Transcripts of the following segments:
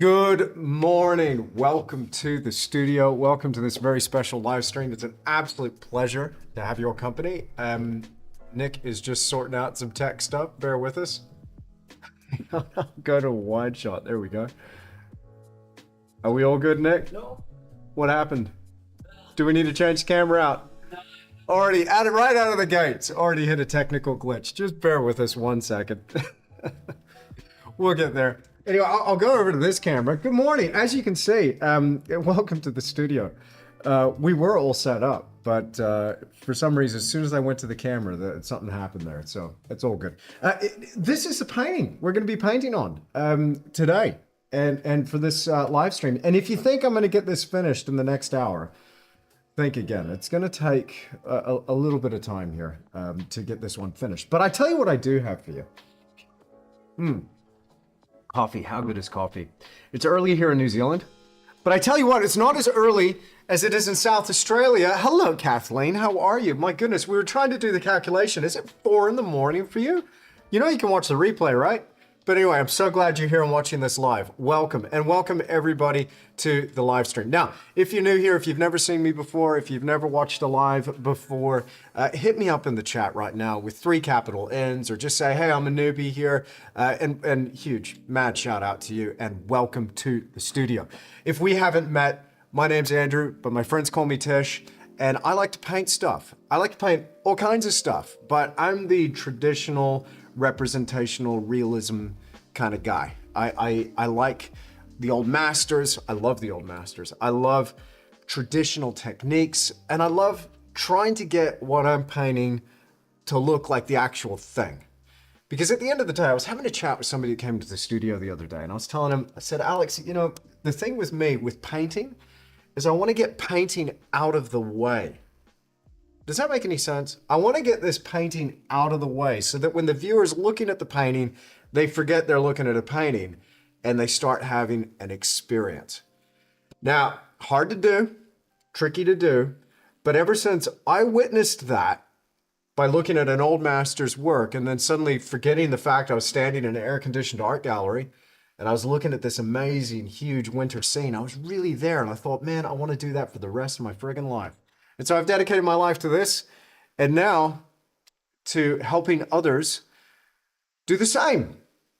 Good morning. Welcome to the studio. Welcome to this very special live stream. It's an absolute pleasure to have your company. Nick is just sorting out some tech stuff. Bear with us. Go to a wide shot. There we go. Are we all good, Nick? No. What happened? Do we need to change the camera out? Already right out of the gates. Already hit a technical glitch. Just bear with us 1 second. We'll get there. Anyway, I'll go over to this camera. Good morning. As you can see, welcome to the studio. We were all set up, but for some reason, as soon as I went to the camera, something happened there. So it's all good. This is the painting we're going to be painting on today and for this live stream. And if you think I'm going to get this finished in the next hour, think again. It's going to take a little bit of time here to get this one finished. But I tell you what I do have for you. Coffee. How good is coffee? It's early here in New Zealand, but I tell you what, it's not as early as it is in South Australia. Hello, Kathleen. How are you? My goodness, we were trying to do the calculation. Is it 4 in the morning for you? You know you can watch the replay, right? But anyway, I'm so glad you're here and watching this live. Welcome, and welcome everybody to the live stream. Now, if you're new here, if you've never seen me before, if you've never watched a live before, hit me up in the chat right now with 3 capital N's, or just say, hey, I'm a newbie here, and huge, mad shout out to you, and welcome to the studio. If we haven't met, my name's Andrew, but my friends call me Tish, and I like to paint stuff. I like to paint all kinds of stuff, but I'm the traditional representational realism kind of guy. I like the old masters. I love the old masters. I love traditional techniques, and I love trying to get what I'm painting to look like the actual thing. Because at the end of the day, I was having a chat with somebody that came to the studio the other day, and I was telling him, I said, Alex, you know, the thing with me with painting is I want to get painting out of the way. Does that make any sense? I want to get this painting out of the way so that when the viewer's looking at the painting, they forget they're looking at a painting and they start having an experience. Now, hard to do, tricky to do, but ever since I witnessed that by looking at an old master's work and then suddenly forgetting the fact I was standing in an air-conditioned art gallery and I was looking at this amazing, huge winter scene, I was really there and I thought, man, I want to do that for the rest of my friggin' life. And so I've dedicated my life to this, and now to helping others do the same.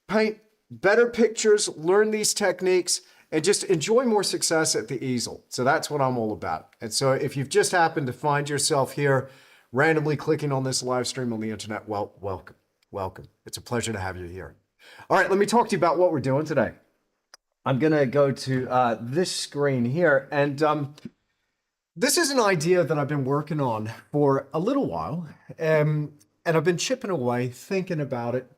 Paint better pictures, learn these techniques, and just enjoy more success at the easel. So that's what I'm all about. And so if you've just happened to find yourself here, randomly clicking on this live stream on the internet, well, welcome, welcome. It's a pleasure to have you here. All right, let me talk to you about what we're doing today. I'm gonna go to this screen here, and this is an idea that I've been working on for a little while, and I've been chipping away, thinking about it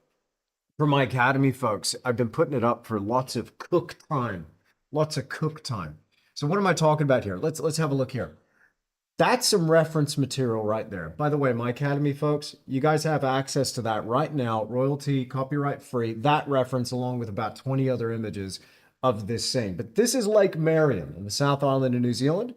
for my Academy folks. I've been putting it up for lots of cook time. So what am I talking about here? Let's have a look here. That's some reference material right there. By the way, my Academy folks, you guys have access to that right now, royalty, copyright free, that reference along with about 20 other images of this scene. But this is Lake Marion in the South Island of New Zealand.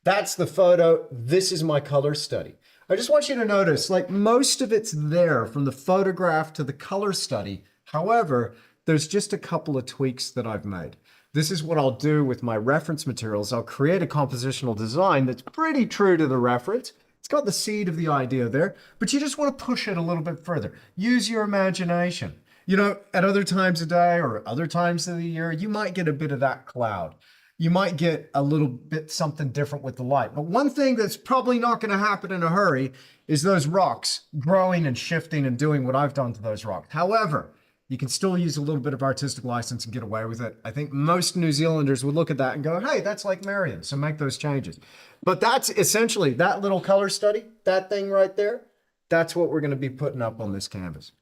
That's the photo. This is my color study. I just want you to notice, like most of it's there from the photograph to the color study. However, there's just a couple of tweaks that I've made. This is what I'll do with my reference materials. I'll create a compositional design that's pretty true to the reference. It's got the seed of the idea there, but you just want to push it a little bit further. Use your imagination. You know, at other times of day or other times of the year, you might get a bit of that cloud. You might get a little bit something different with the light. But one thing that's probably not going to happen in a hurry is those rocks growing and shifting and doing what I've done to those rocks. However, you can still use a little bit of artistic license and get away with it. I think most New Zealanders would look at that and go, hey, that's like Marion, so make those changes. But that's essentially that little color study, that thing right there, that's what we're going to be putting up on this canvas.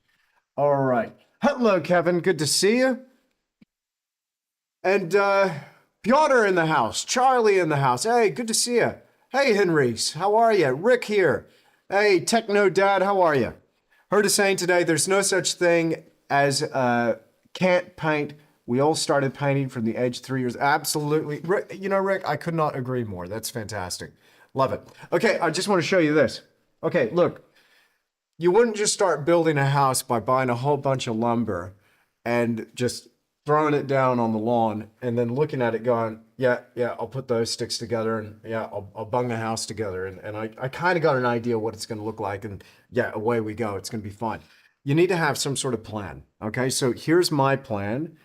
All right. Hello, Kevin. Good to see you. And Piotr in the house, Charlie in the house. Hey, good to see you. Hey, Henrice, how are you? Rick here. Hey, Techno Dad, how are you? Heard a saying today, there's no such thing as can't paint. We all started painting from the age 3 years. Absolutely. Rick, you know, Rick, I could not agree more. That's fantastic. Love it. Okay, I just want to show you this. Okay, look. You wouldn't just start building a house by buying a whole bunch of lumber and just throwing it down on the lawn and then looking at it going, yeah, I'll put those sticks together and yeah, I'll bung the house together. And I kind of got an idea what it's going to look like. And yeah, away we go. It's going to be fine. You need to have some sort of plan. Okay. So here's my plan.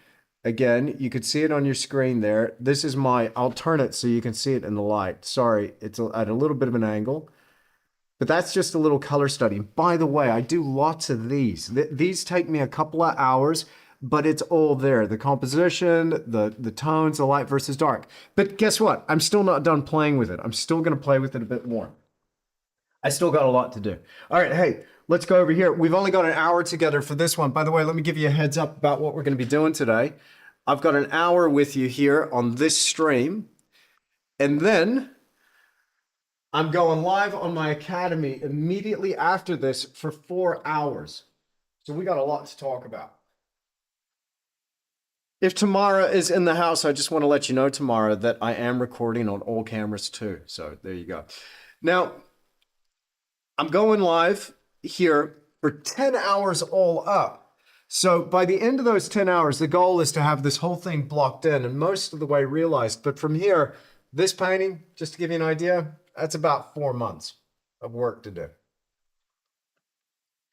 Again, you could see it on your screen there. This is I'll turn it so you can see it in the light. Sorry, it's at a little bit of an angle. But that's just a little color study. By the way, I do lots of these. These take me a couple of hours, but it's all there. The composition, the tones, the light versus dark. But guess what? I'm still not done playing with it. I'm still going to play with it a bit more. I still got a lot to do. All right, hey, let's go over here. We've only got an hour together for this one. By the way, let me give you a heads up about what we're going to be doing today. I've got an hour with you here on this stream. And then I'm going live on my academy immediately after this for 4 hours. So we got a lot to talk about. If Tamara is in the house, I just want to let you know, Tamara, that I am recording on all cameras too. So there you go. Now, I'm going live here for 10 hours all up. So by the end of those 10 hours, the goal is to have this whole thing blocked in and most of the way realized. But from here, this painting, just to give you an idea, that's about 4 months of work to do.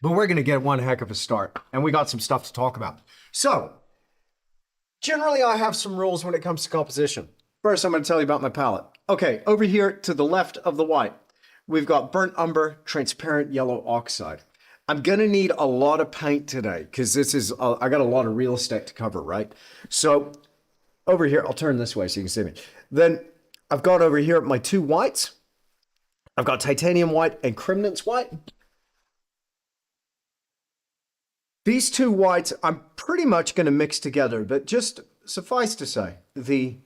But we're going to get one heck of a start, and we got some stuff to talk about. So, generally, I have some rules when it comes to composition. First, I'm going to tell you about my palette. Okay, over here to the left of the white, we've got burnt umber, transparent yellow oxide. I'm going to need a lot of paint today because this is, I got a lot of real estate to cover, right? So, over here, I'll turn this way so you can see me. Then, I've got over here my two whites. I've got titanium white and crimnance white. These two whites I'm pretty much going to mix together, but just suffice to say, the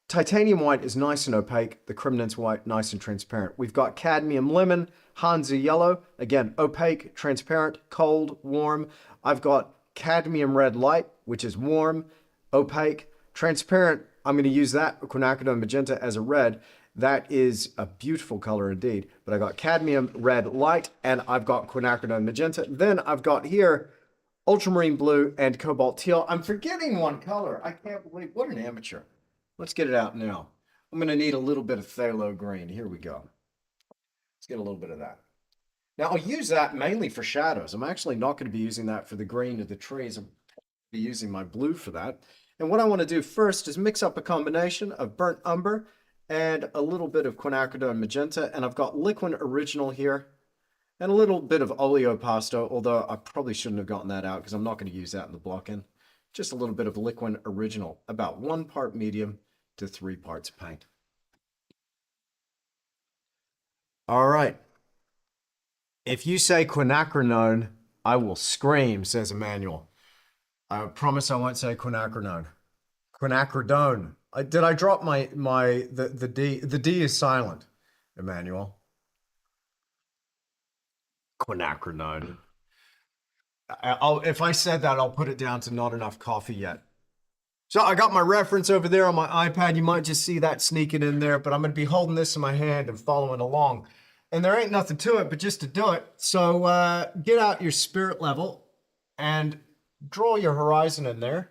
titanium white is nice and opaque, the crimnance white nice and transparent. We've got cadmium lemon, Hansa yellow, again, opaque, transparent, cold, warm. I've got cadmium red light, which is warm, opaque, transparent. I'm going to use that quinacridone magenta as a red. That is a beautiful color indeed. But I got cadmium red light and I've got quinacridone magenta. Then I've got here ultramarine blue and cobalt teal. I'm forgetting one color. I can't believe, what an amateur. Let's get it out now. I'm going to need a little bit of phthalo green. Here we go. Let's get a little bit of that. Now I'll use that mainly for shadows. I'm actually not going to be using that for the green of the trees. I'm going to be using my blue for that. And what I want to do first is mix up a combination of burnt umber and a little bit of quinacridone magenta. And I've got liquid original here and a little bit of oleopasto, although I probably shouldn't have gotten that out because I'm not going to use that in the block-in. Just a little bit of liquid original, about 1 part medium to 3 parts paint. All right. If you say quinacridone, I will scream, says Emmanuel. I promise I won't say quinacridone. Quinacridone. Did I drop the D? The D is silent, Emmanuel. Quinacridone. If I said that, I'll put it down to not enough coffee yet. So I got my reference over there on my iPad. You might just see that sneaking in there, but I'm going to be holding this in my hand and following along. And there ain't nothing to it, but just to do it. So get out your spirit level and draw your horizon in there.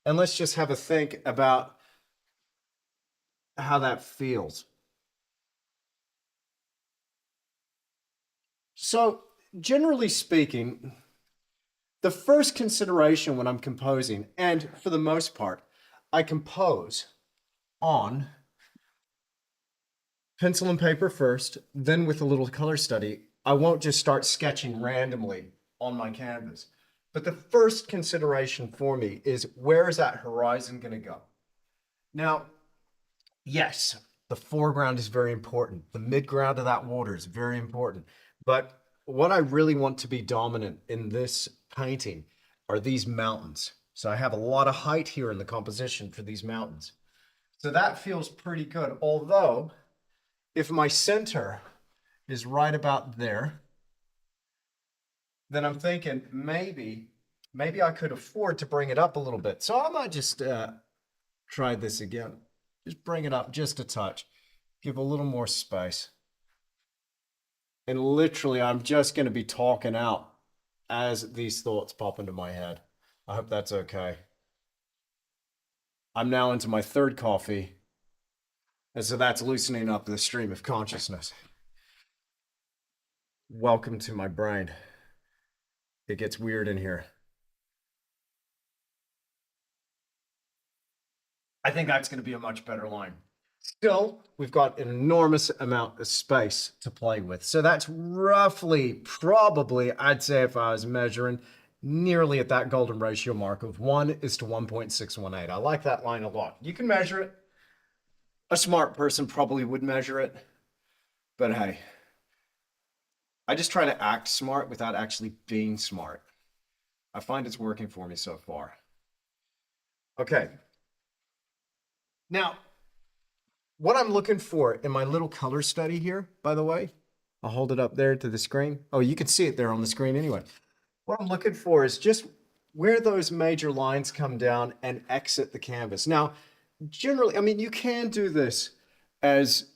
And let's just have a think about how that feels. So generally speaking, the first consideration when I'm composing, and for the most part, I compose on pencil and paper first, then with a little color study. I won't just start sketching randomly on my canvas. But the first consideration for me is, where is that horizon going to go? Now, yes, the foreground is very important. The midground of that water is very important. But what I really want to be dominant in this painting are these mountains. So I have a lot of height here in the composition for these mountains. So that feels pretty good. Although, if my center is right about there, then I'm thinking maybe I could afford to bring it up a little bit. So I might just try this again. Just bring it up just a touch. Give a little more space. And literally, I'm just going to be talking out as these thoughts pop into my head. I hope that's okay. I'm now into my third coffee. And so that's loosening up the stream of consciousness. Welcome to my brain. It gets weird in here. I think that's going to be a much better line. Still, we've got an enormous amount of space to play with. So that's roughly, probably, I'd say if I was measuring, nearly at that golden ratio mark of 1:1.618. I like that line a lot. You can measure it. A smart person probably would measure it. But hey, I just try to act smart without actually being smart. I find it's working for me so far. Okay. Now, what I'm looking for in my little color study here, by the way, I'll hold it up there to the screen. Oh, you can see it there on the screen anyway. What I'm looking for is just where those major lines come down and exit the canvas. Now, generally, I mean, you can do this as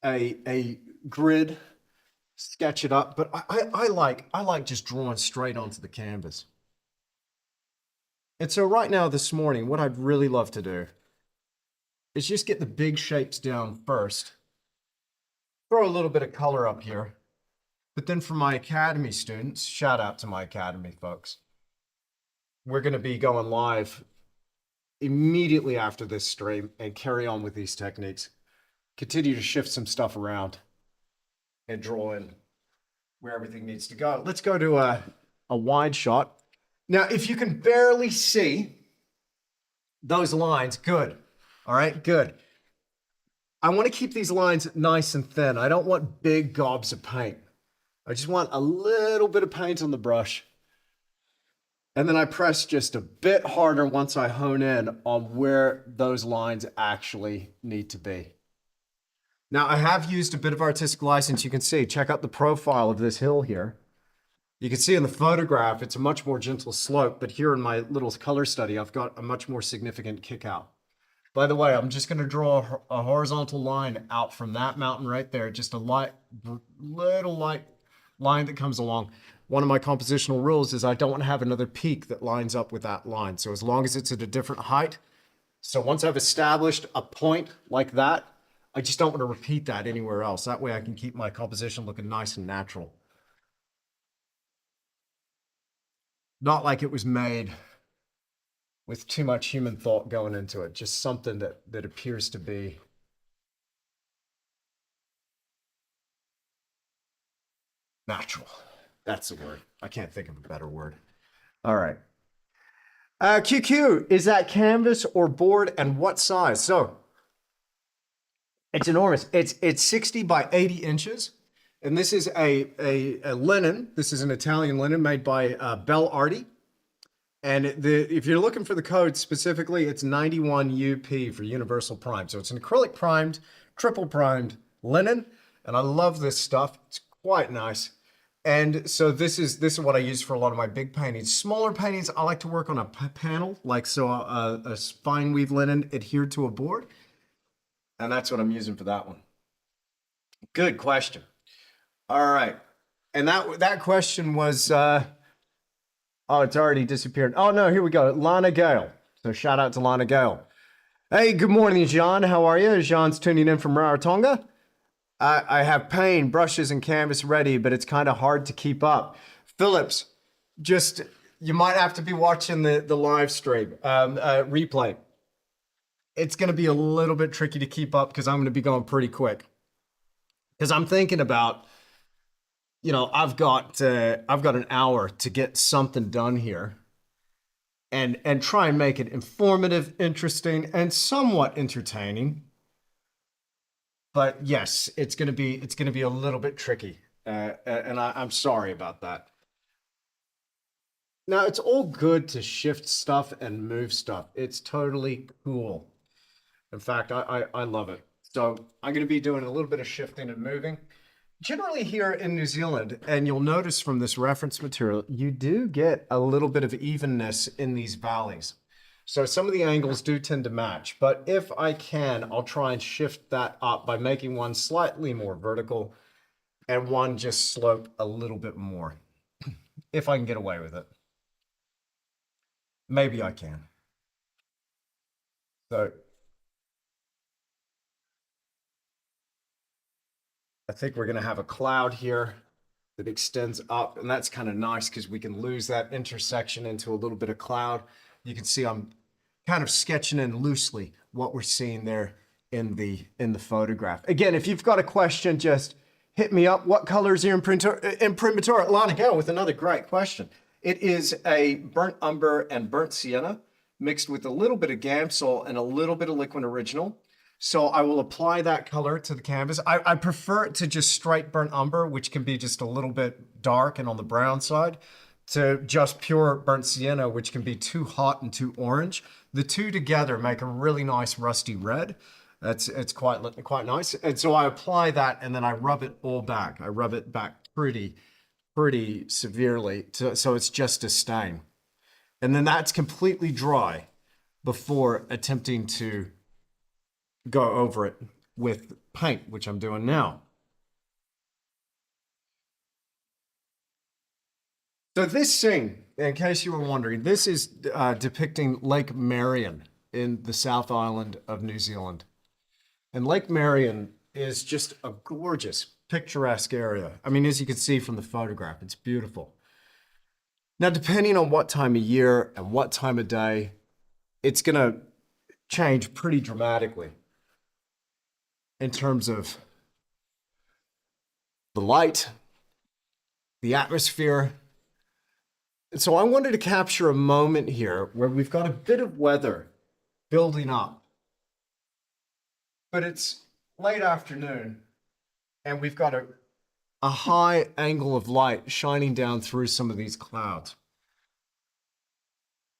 a grid, sketch it up, but I like just drawing straight onto the canvas. And so right now, this morning, what I'd really love to do is just get the big shapes down first, throw a little bit of color up here. But then for my Academy students, shout out to my Academy folks, we're going to be going live immediately after this stream and carry on with these techniques. Continue to shift some stuff around and draw in where everything needs to go. Let's go to a wide shot. Now, if you can barely see those lines, good. All right, good. I want to keep these lines nice and thin. I don't want big gobs of paint. I just want a little bit of paint on the brush. And then I press just a bit harder once I hone in on where those lines actually need to be. Now, I have used a bit of artistic license. You can see, check out the profile of this hill here. You can see in the photograph, it's a much more gentle slope, but here in my little color study, I've got a much more significant kick out. By the way, I'm just going to draw a horizontal line out from that mountain right there, just a little light line that comes along. One of my compositional rules is I don't want to have another peak that lines up with that line. So as long as it's at a different height. So once I've established a point like that, I just don't want to repeat that anywhere else. That way I can keep my composition looking nice and natural. Not like it was made with too much human thought going into it, just something that appears to be natural. That's the word. I can't think of a better word. All right. QQ, is that canvas or board and what size? So it's enormous. It's 60 by 80 inches. And this is a linen. This is an Italian linen made by Bel Arti. And if you're looking for the code specifically, it's 91 UP for universal prime. So it's an acrylic primed, triple primed linen. And I love this stuff. It's quite nice. And so this is what I use for a lot of my big paintings. Smaller paintings, I like to work on a panel, like so a fine weave linen adhered to a board. And that's what I'm using for that one. Good question. All right. And that question was... oh, it's already disappeared. Oh, no, here we go. Lana Gale. So shout out to Lana Gale. Hey, good morning, Jean. How are you? Jean's tuning in from Rarotonga. I have paint, brushes, and canvas ready, but it's kind of hard to keep up. Phillips, you might have to be watching the live stream, replay. It's going to be a little bit tricky to keep up because I'm going to be going pretty quick. Because I'm thinking about... I've got an hour to get something done here and try and make it informative, interesting, and somewhat entertaining. But yes, it's gonna be a little bit tricky. And I'm sorry about that. Now, it's all good to shift stuff and move stuff. It's totally cool. In fact, I love it. So I'm gonna be doing a little bit of shifting and moving. Generally here in New Zealand, and you'll notice from this reference material, you do get a little bit of evenness in these valleys. So some of the angles do tend to match, but if I can, I'll try and shift that up by making one slightly more vertical and one just slope a little bit more, if I can get away with it. Maybe I can. So I think we're going to have a cloud here that extends up, and that's kind of nice because we can lose that intersection into a little bit of cloud. You can see I'm kind of sketching in loosely what we're seeing there in the photograph. Again, if you've got a question, just hit me up. What color is your imprimatur? Atlanta, go with another great question. It is a burnt umber and burnt sienna mixed with a little bit of Gamsol and a little bit of liquid original. So I will apply that color to the canvas. I prefer it to just straight burnt umber, which can be just a little bit dark and on the brown side, to just pure burnt sienna, which can be too hot and too orange. The two together make a really nice rusty red. It's quite nice. And so I apply that and then I rub it all back. I rub it back pretty severely so it's just a stain. And then that's completely dry before attempting to go over it with paint, which I'm doing now. So this scene, in case you were wondering, this is depicting Lake Marion in the South Island of New Zealand. And Lake Marion is just a gorgeous, picturesque area. I mean, as you can see from the photograph, it's beautiful. Now, depending on what time of year and what time of day, it's going to change pretty dramatically in terms of the light, the atmosphere. And so I wanted to capture a moment here where we've got a bit of weather building up, but it's late afternoon and we've got a high angle of light shining down through some of these clouds.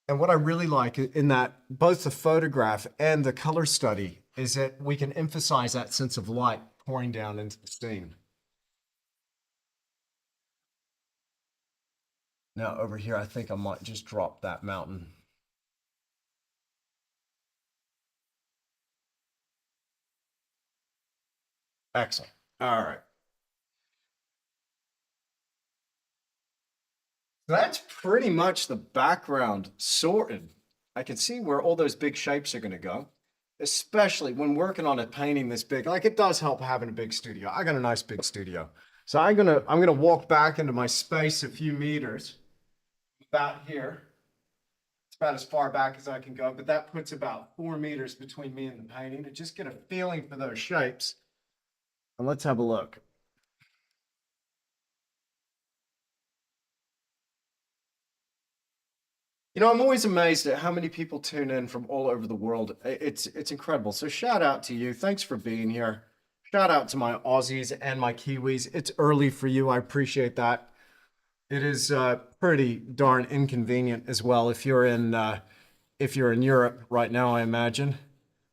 And what I really like in that, both the photograph and the color study, is that we can emphasize that sense of light pouring down into the scene. Now over here, I think I might just drop that mountain. Excellent. All right. That's pretty much the background sorted. I can see where all those big shapes are going to go, especially when working on a painting this big. Like, it does help having a big studio. I got a nice big studio. So I'm gonna walk back into my space a few meters, about here. It's about as far back as I can go, but that puts about 4 meters between me and the painting to just get a feeling for those shapes. And let's have a look. You know, I'm always amazed at how many people tune in from all over the world. It's incredible. So shout out to you. Thanks for being here. Shout out to my Aussies and my Kiwis. It's early for you. I appreciate that. It is pretty darn inconvenient as well if you're in Europe right now, I imagine.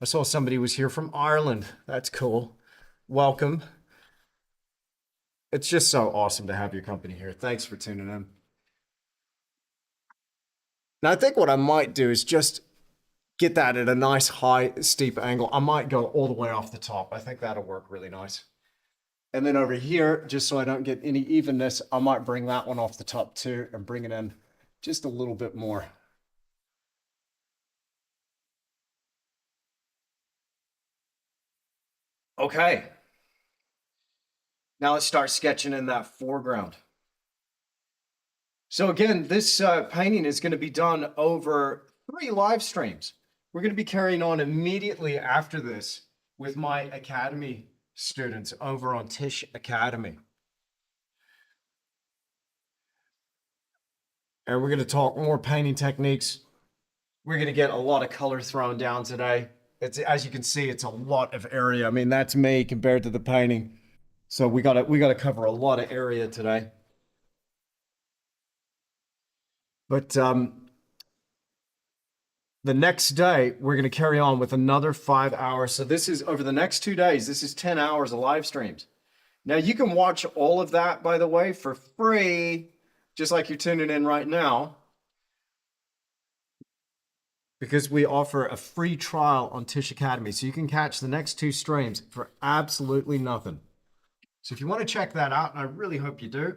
I saw somebody was here from Ireland. That's cool. Welcome. It's just so awesome to have your company here. Thanks for tuning in. Now, I think what I might do is just get that at a nice, high, steep angle. I might go all the way off the top. I think that'll work really nice. And then over here, just so I don't get any evenness, I might bring that one off the top too and bring it in just a little bit more. Okay. Now let's start sketching in that foreground. So again, this painting is going to be done over 3 live streams. We're going to be carrying on immediately after this with my Academy students over on Tisch Academy. And we're going to talk more painting techniques. We're going to get a lot of color thrown down today. As you can see, it's a lot of area. I mean, that's me compared to the painting. So we got to cover a lot of area today. But the next day, we're going to carry on with another 5 hours. So this is over the next 2 days. This is 10 hours of live streams. Now, you can watch all of that, by the way, for free, just like you're tuning in right now, because we offer a free trial on Tisch Academy. So you can catch the next 2 streams for absolutely nothing. So if you want to check that out, and I really hope you do,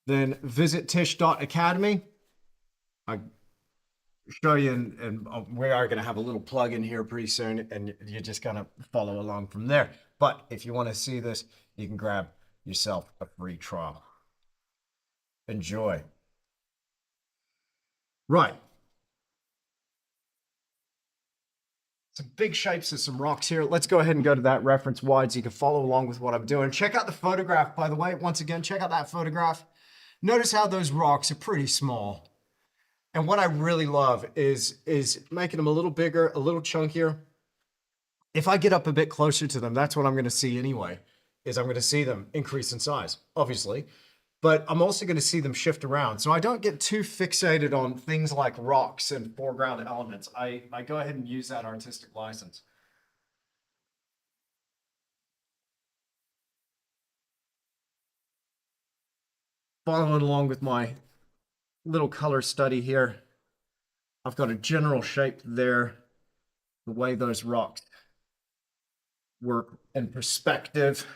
then visit tisch.academy. show you, and we are going to have a little plug in here pretty soon, and you're just going to follow along from there. But if you want to see this, you can grab yourself a free trial. Enjoy. Right. Some big shapes of some rocks here. Let's go ahead and go to that reference wide so you can follow along with what I'm doing. Check out the photograph, by the way. Once again, check out that photograph. Notice how those rocks are pretty small. And what I really love is making them a little bigger, a little chunkier. If I get up a bit closer to them, that's what I'm going to see anyway, is I'm going to see them increase in size, obviously. But I'm also going to see them shift around. So I don't get too fixated on things like rocks and foreground elements. I go ahead and use that artistic license. Following along with my little color study here, I've got a general shape there, the way those rocks work in perspective.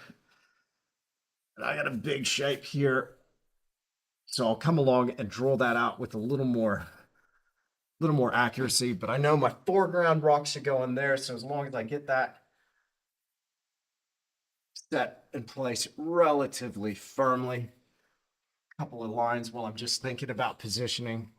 And I got a big shape here. So I'll come along and draw that out with a little more accuracy, but I know my foreground rock should go in there. So as long as I get that set in place relatively firmly, a couple of lines while I'm just thinking about positioning.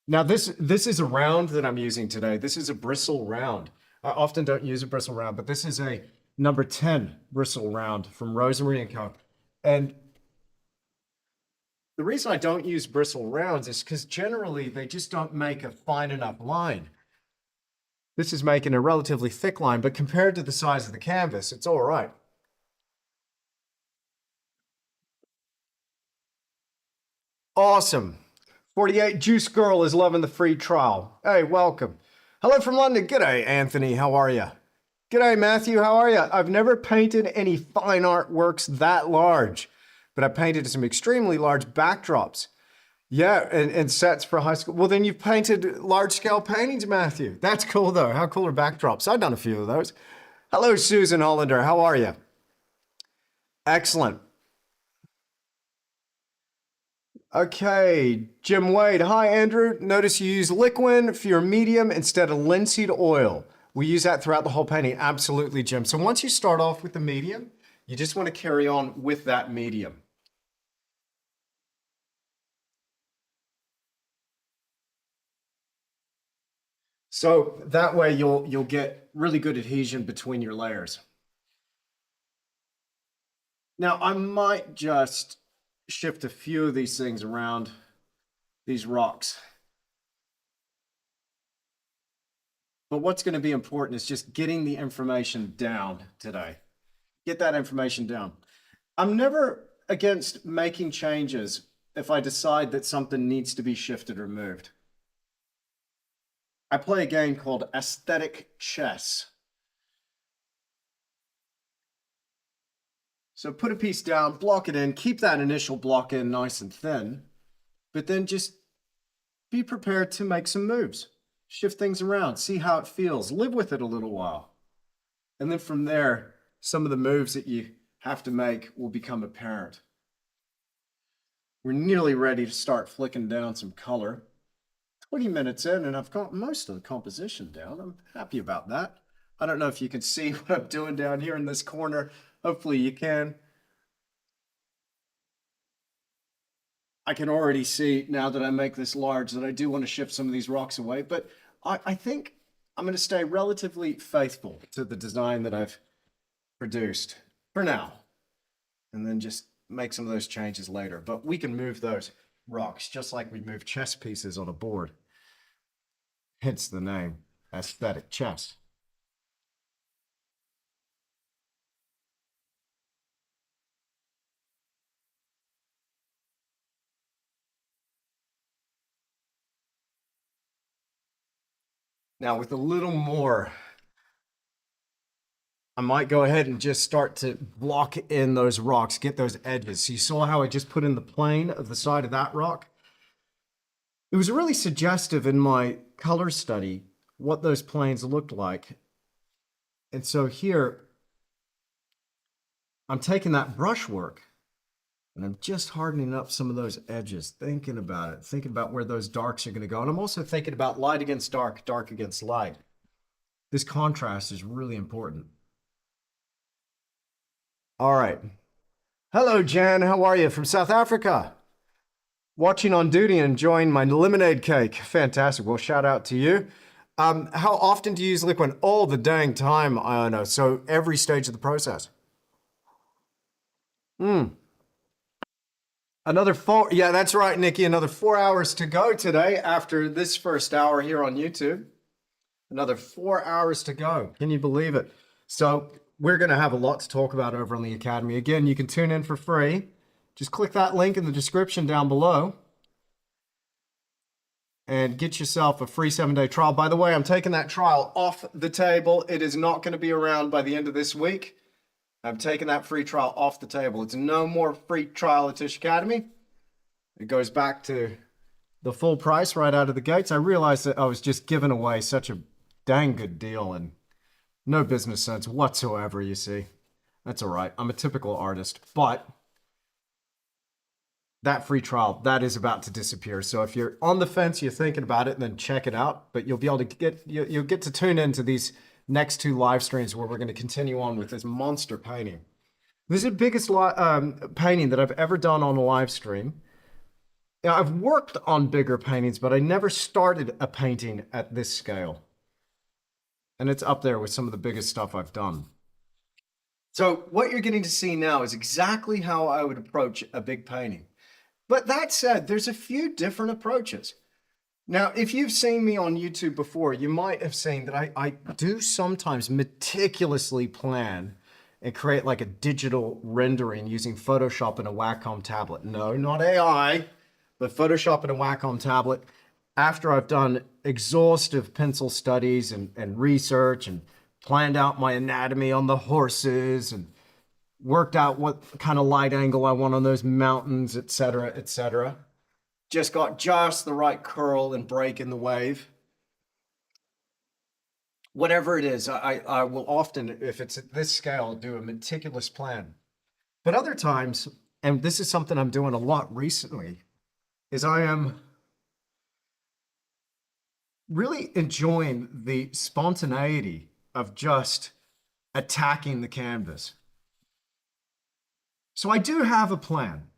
Now this is a round that I'm using today. This is a bristle round. I often don't use a bristle round, but this is a number 10 bristle round from Rosemary & Co. And the reason I don't use bristle rounds is because generally they just don't make a fine enough line. This is making a relatively thick line, but compared to the size of the canvas, it's all right. Awesome. 48 Juice Girl is loving the free trial. Hey, welcome. Hello from London. G'day, Anthony. How are you? G'day, Matthew. How are you? I've never painted any fine artworks that large, but I painted some extremely large backdrops. Yeah, and sets for high school. Well, then you've painted large-scale paintings, Matthew. That's cool, though. How cool are backdrops? I've done a few of those. Hello, Susan Hollander. How are you? Excellent. Okay, Jim Wade. Hi, Andrew. Notice you use liquid for your medium instead of linseed oil. We use that throughout the whole painting. Absolutely, Jim. So once you start off with the medium, you just want to carry on with that medium. So that way you'll get really good adhesion between your layers. Now I might just shift a few of these things around, these rocks. But what's going to be important is just getting the information down today. Get that information down. I'm never against making changes if I decide that something needs to be shifted or moved. I play a game called aesthetic chess. So put a piece down, block it in, keep that initial block in nice and thin, but then just be prepared to make some moves. Shift things around, see how it feels, live with it a little while. And then from there, some of the moves that you have to make will become apparent. We're nearly ready to start flicking down some color. 20 minutes in and I've got most of the composition down. I'm happy about that. I don't know if you can see what I'm doing down here in this corner. Hopefully you can. I can already see now that I make this large that I do want to shift some of these rocks away, but I think I'm going to stay relatively faithful to the design that I've produced for now, and then just make some of those changes later. But we can move those rocks just like we move chess pieces on a board. Hence the name, aesthetic chess. Now with a little more, I might go ahead and just start to block in those rocks, get those edges. So you saw how I just put in the plane of the side of that rock? It was really suggestive in my color study what those planes looked like. And so here, I'm taking that brushwork And I'm just hardening up some of those edges, thinking about it, thinking about where those darks are going to go. And I'm also thinking about light against dark, dark against light. This contrast is really important. All right. Hello, Jan. How are you? From South Africa. Watching on duty and enjoying my lemonade cake. Fantastic. Well, shout out to you. How often do you use liquid? All the dang time, Iona. So every stage of the process. Another 4, yeah, that's right, Nikki. Another 4 hours to go today after this first hour here on YouTube. Another 4 hours to go. Can you believe it? So we're going to have a lot to talk about over on the Academy. Again, you can tune in for free. Just click that link in the description down below and get yourself a free 7-day trial. By the way, I'm taking that trial off the table. It is not going to be around by the end of this week. I'm taking that free trial off the table. It's no more free trial at Tisch Academy. It goes back to the full price right out of the gates. I realized that I was just giving away such a dang good deal and no business sense whatsoever, you see. That's all right. I'm a typical artist, but that free trial, that is about to disappear. So if you're on the fence, you're thinking about it, then check it out. But you'll be able to you'll get to tune into these next 2 live streams where we're going to continue on with this monster painting. This is the biggest painting that I've ever done on a live stream. Now, I've worked on bigger paintings, but I never started a painting at this scale. And it's up there with some of the biggest stuff I've done. So what you're getting to see now is exactly how I would approach a big painting. But that said, there's a few different approaches. Now, if you've seen me on YouTube before, you might have seen that I do sometimes meticulously plan and create like a digital rendering using Photoshop and a Wacom tablet. No, not AI, but Photoshop and a Wacom tablet. After I've done exhaustive pencil studies and research and planned out my anatomy on the horses and worked out what kind of light angle I want on those mountains, etc., etc. Just got just the right curl and break in the wave. Whatever it is, I will often, if it's at this scale, do a meticulous plan. But other times, and this is something I'm doing a lot recently, is I am really enjoying the spontaneity of just attacking the canvas. So I do have a plan.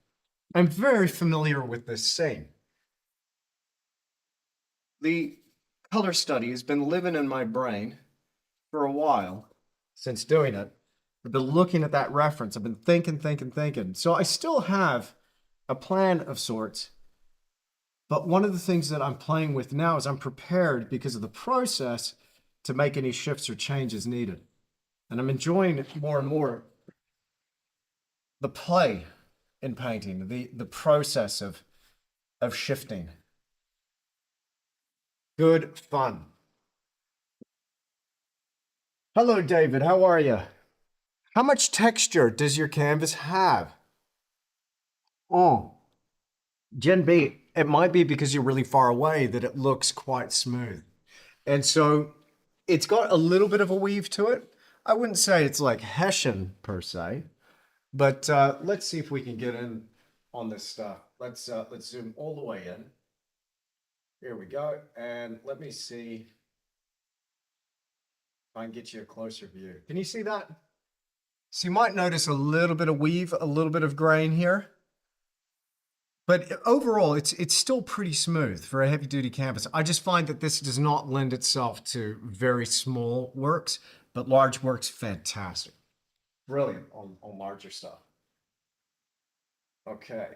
I'm very familiar with this scene. The color study has been living in my brain for a while since doing it. I've been looking at that reference. I've been thinking. So I still have a plan of sorts. But one of the things that I'm playing with now is I'm prepared because of the process to make any shifts or changes needed. And I'm enjoying more and more the play in painting, the process of shifting. Good fun. Hello, David. How are you? How much texture does your canvas have? Oh, Gen B, it might be because you're really far away that it looks quite smooth. And so it's got a little bit of a weave to it. I wouldn't say it's like Hessian per se, but let's see if we can get in on this stuff. Let's zoom all the way in. Here we go. And let me see if I can get you a closer view. Can you see that? So you might notice a little bit of weave, a little bit of grain here. But overall, it's still pretty smooth for a heavy-duty canvas. I just find that this does not lend itself to very small works, but large works, fantastic. Brilliant on larger stuff. Okay.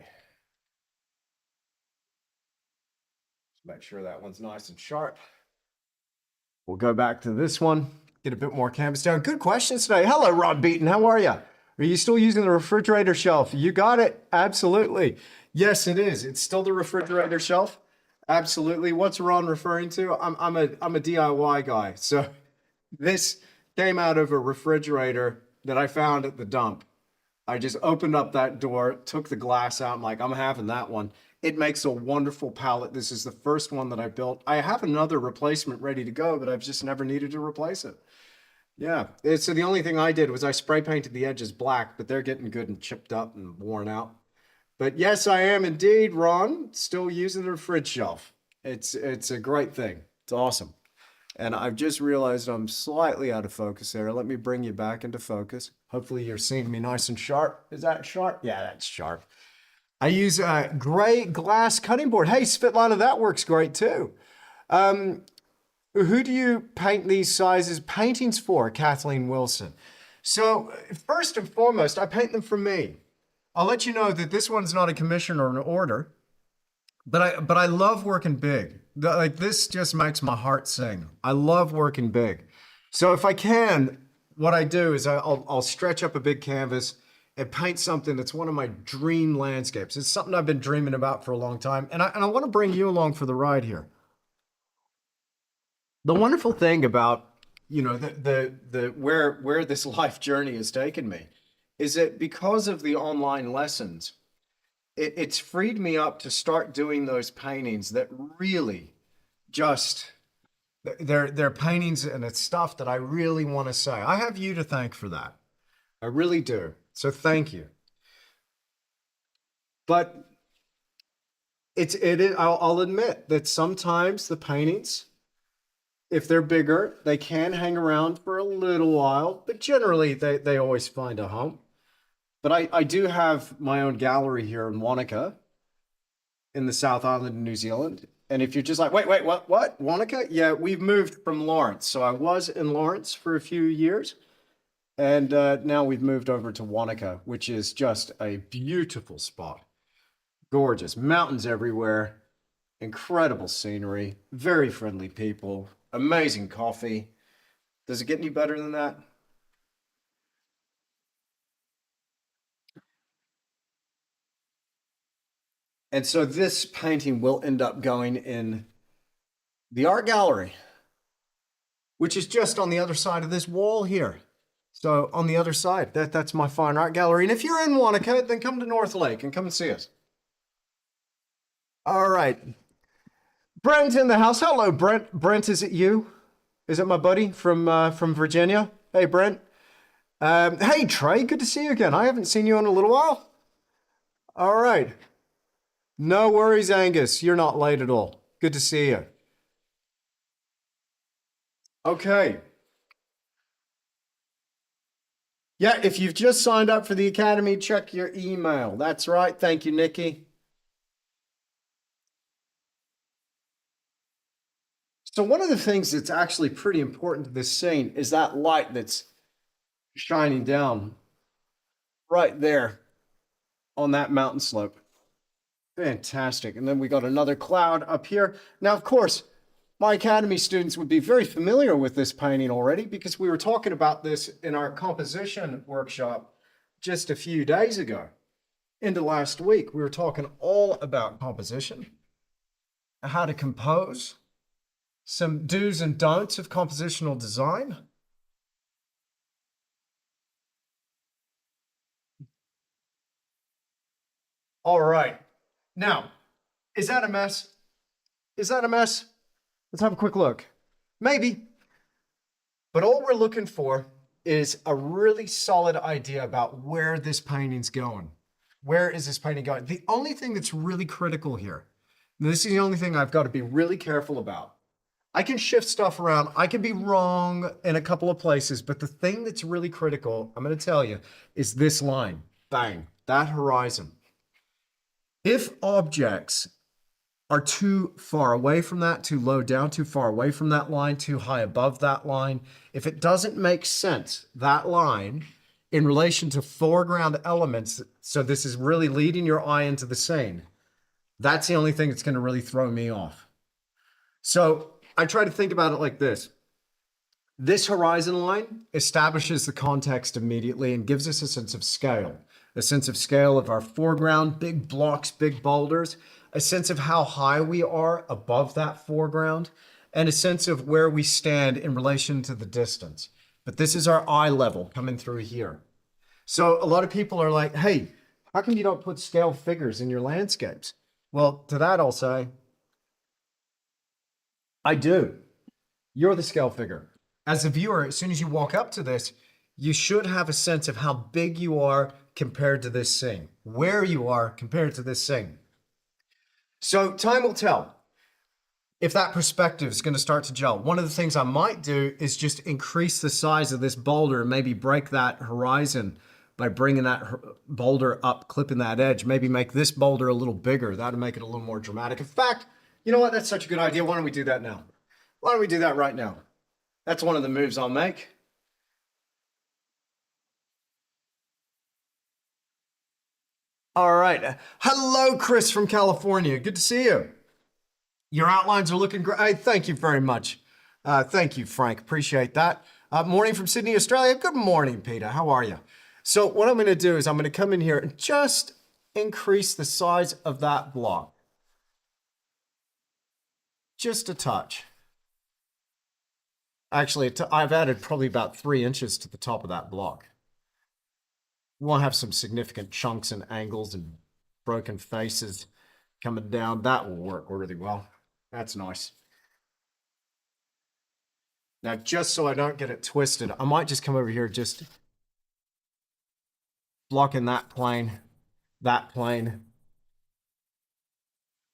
Let's make sure that one's nice and sharp. We'll go back to this one, get a bit more canvas down. Good questions today. Hello, Rob Beaton. How are you? Are you still using the refrigerator shelf? You got it. Absolutely. Yes, it is. It's still the refrigerator shelf. Absolutely. What's Ron referring to? I'm a DIY guy. So this came out of a refrigerator that I found at the dump. I just opened up that door, took the glass out. I'm like, I'm having that one. It makes a wonderful palette. This is the first one that I built. I have another replacement ready to go, but I've just never needed to replace it. Yeah. So the only thing I did was I spray painted the edges black, but they're getting good and chipped up and worn out. But yes, I am indeed, Ron, still using the fridge shelf. It's a great thing. It's awesome. And I've just realized I'm slightly out of focus there. Let me bring you back into focus. Hopefully you're seeing me nice and sharp. Is that sharp? Yeah, that's sharp. I use a gray glass cutting board. Hey, Svetlana, that works great too. Who do you paint these sizes paintings for? Kathleen Wilson. So first and foremost, I paint them for me. I'll let you know that this one's not a commission or an order, but I love working big. Like this just makes my heart sing. I love working big. So if I can, what I do is I'll stretch up a big canvas and paint something that's one of my dream landscapes. It's something I've been dreaming about for a long time, and I want to bring you along for the ride here. The wonderful thing about the where this life journey has taken me is that because of the online lessons, it's freed me up to start doing those paintings that really just they're paintings and it's stuff that I really want to say. I have you to thank for that. I really do. So thank you. But I'll admit that sometimes the paintings, if they're bigger, they can hang around for a little while, but generally they always find a home. But I do have my own gallery here in Wanaka in the South Island of New Zealand. And if you're just like, wait, what? Wanaka? Yeah, we've moved from Lawrence. So I was in Lawrence for a few years. And now we've moved over to Wanaka, which is just a beautiful spot. Gorgeous. Mountains everywhere. Incredible scenery. Very friendly people. Amazing coffee. Does it get any better than that? And so this painting will end up going in the art gallery, which is just on the other side of this wall here. So on the other side, that's my fine art gallery. And if you're in Wanaka, then come to North Lake and come and see us. All right. Brent in the house. Hello, Brent. Brent, is it you? Is it my buddy from Virginia? Hey, Brent. Hey, Trey. Good to see you again. I haven't seen you in a little while. All right. No worries, Angus. You're not late at all. Good to see you. Okay. Yeah, if you've just signed up for the Academy, check your email. That's right. Thank you, Nikki. So one of the things that's actually pretty important to this scene is that light that's shining down right there on that mountain slope. Fantastic. And then we got another cloud up here. Now, of course, my Academy students would be very familiar with this painting already because we were talking about this in our composition workshop just a few days ago. Into last week, we were talking all about composition, how to compose, some do's and don'ts of compositional design. All right. Now, is that a mess? Is that a mess? Let's have a quick look. Maybe. But all we're looking for is a really solid idea about where this painting's going. Where is this painting going? The only thing that's really critical here, and this is the only thing I've got to be really careful about. I can shift stuff around. I can be wrong in a couple of places, but the thing that's really critical, I'm going to tell you, is this line. Bang, that horizon. If objects are too far away from that, too low down, too far away from that line, too high above that line, if it doesn't make sense, that line in relation to foreground elements, so this is really leading your eye into the scene, that's the only thing that's going to really throw me off. So I try to think about it like this. This horizon line establishes the context immediately and gives us a sense of scale of our foreground, big blocks, big boulders, a sense of how high we are above that foreground, and a sense of where we stand in relation to the distance. But this is our eye level coming through here. So a lot of people are like, hey, how come you don't put scale figures in your landscapes? Well, to that I'll say, I do. You're the scale figure. As a viewer, as soon as you walk up to this, you should have a sense of how big you are compared to this scene, where you are compared to this scene. So time will tell if that perspective is going to start to gel. One of the things I might do is just increase the size of this boulder and maybe break that horizon by bringing that boulder up, clipping that edge. Maybe make this boulder a little bigger. That'll make it a little more dramatic. In fact, you know what? That's such a good idea. Why don't we do that now? Why don't we do that right now? That's one of the moves I'll make. All right. Hello, Chris from California. Good to see you. Your outlines are looking great. Thank you very much. Thank you, Frank. Appreciate that. Morning from Sydney, Australia. Good morning, Peter. How are you? So what I'm going to do is I'm going to come in here and just increase the size of that block. Just a touch. Actually, I've added probably about 3 inches to the top of that block. We'll have some significant chunks and angles and broken faces coming down. That will work really well. That's nice. Now, just so I don't get it twisted, I might just come over here, just blocking that plane, that plane,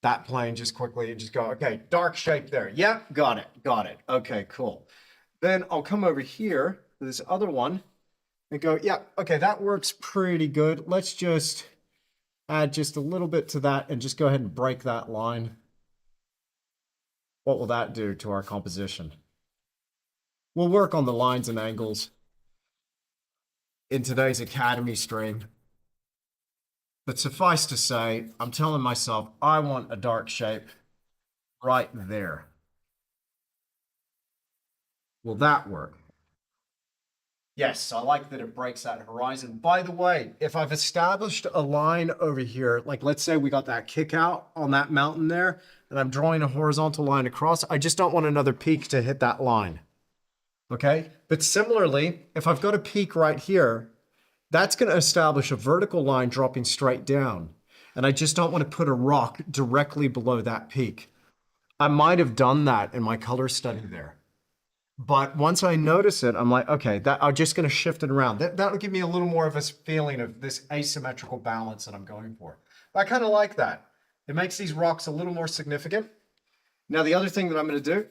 that plane, just quickly, and just go, okay, dark shape there. Yep, got it, got it. Okay, cool. Then I'll come over here to this other one and go, yeah, okay, that works pretty good. Let's just add just a little bit to that and just go ahead and break that line. What will that do to our composition? We'll work on the lines and angles in today's Academy stream. But suffice to say, I'm telling myself, I want a dark shape right there. Will that work? Yes, I like that it breaks that horizon. By the way, if I've established a line over here, like let's say we got that kick out on that mountain there, and I'm drawing a horizontal line across, I just don't want another peak to hit that line. Okay? But similarly, if I've got a peak right here, that's going to establish a vertical line dropping straight down. And I just don't want to put a rock directly below that peak. I might have done that in my color study there. But once I notice it, I'm like, okay, I'm just going to shift it around. That'll give me a little more of a feeling of this asymmetrical balance that I'm going for. But I kind of like that. It makes these rocks a little more significant. Now, the other thing that I'm going to do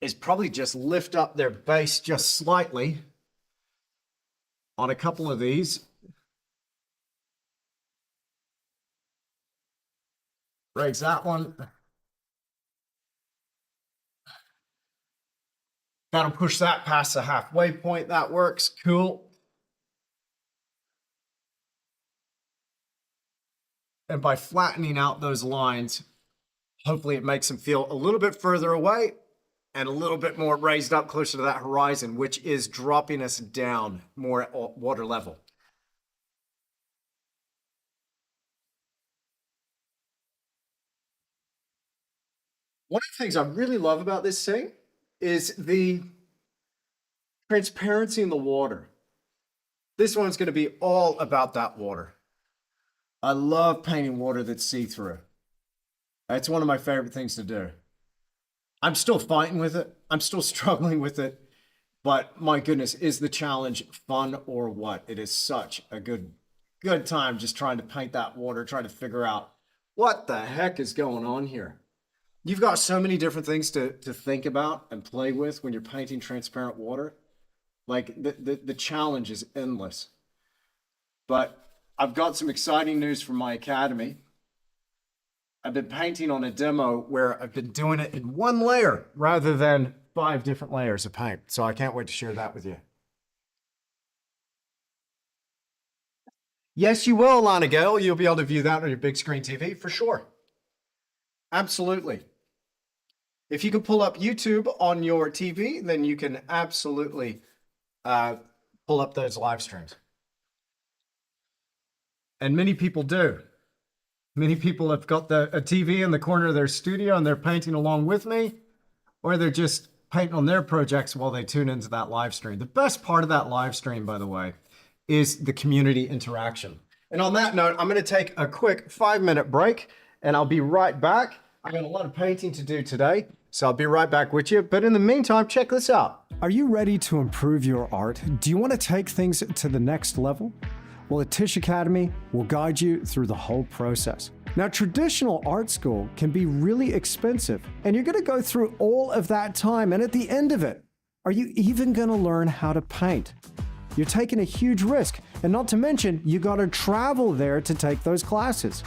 is probably just lift up their base just slightly on a couple of these. Raise that one. That'll push that past the halfway point. That works. Cool. And by flattening out those lines, hopefully it makes them feel a little bit further away and a little bit more raised up closer to that horizon, which is dropping us down more at water level. One of the things I really love about this scene is the transparency in the water. This one's going to be all about that water. I love painting water that's see-through. It's one of my favorite things to do. I'm still fighting with it. I'm still struggling with it. But my goodness, is the challenge fun or what? It is such a good time just trying to paint that water, trying to figure out what the heck is going on here. You've got so many different things to think about and play with when you're painting transparent water. Like the challenge is endless. But I've got some exciting news from my academy. I've been painting on a demo where I've been doing it in one layer rather than 5 different layers of paint. So I can't wait to share that with you. Yes, you will, Lana Gale. You'll be able to view that on your big screen TV for sure. Absolutely. If you can pull up YouTube on your TV, then you can absolutely pull up those live streams. And many people do. Many people have got a TV in the corner of their studio and they're painting along with me, or they're just painting on their projects while they tune into that live stream. The best part of that live stream, by the way, is the community interaction. And on that note, I'm going to take a quick 5-minute break and I'll be right back. I've got a lot of painting to do today, so I'll be right back with you. But in the meantime, check this out. Are you ready to improve your art? Do you want to take things to the next level? Well, at Tisch Academy, we'll guide you through the whole process. Now, traditional art school can be really expensive, and you're going to go through all of that time, and at the end of it, are you even going to learn how to paint? You're taking a huge risk, and not to mention, you got to travel there to take those classes.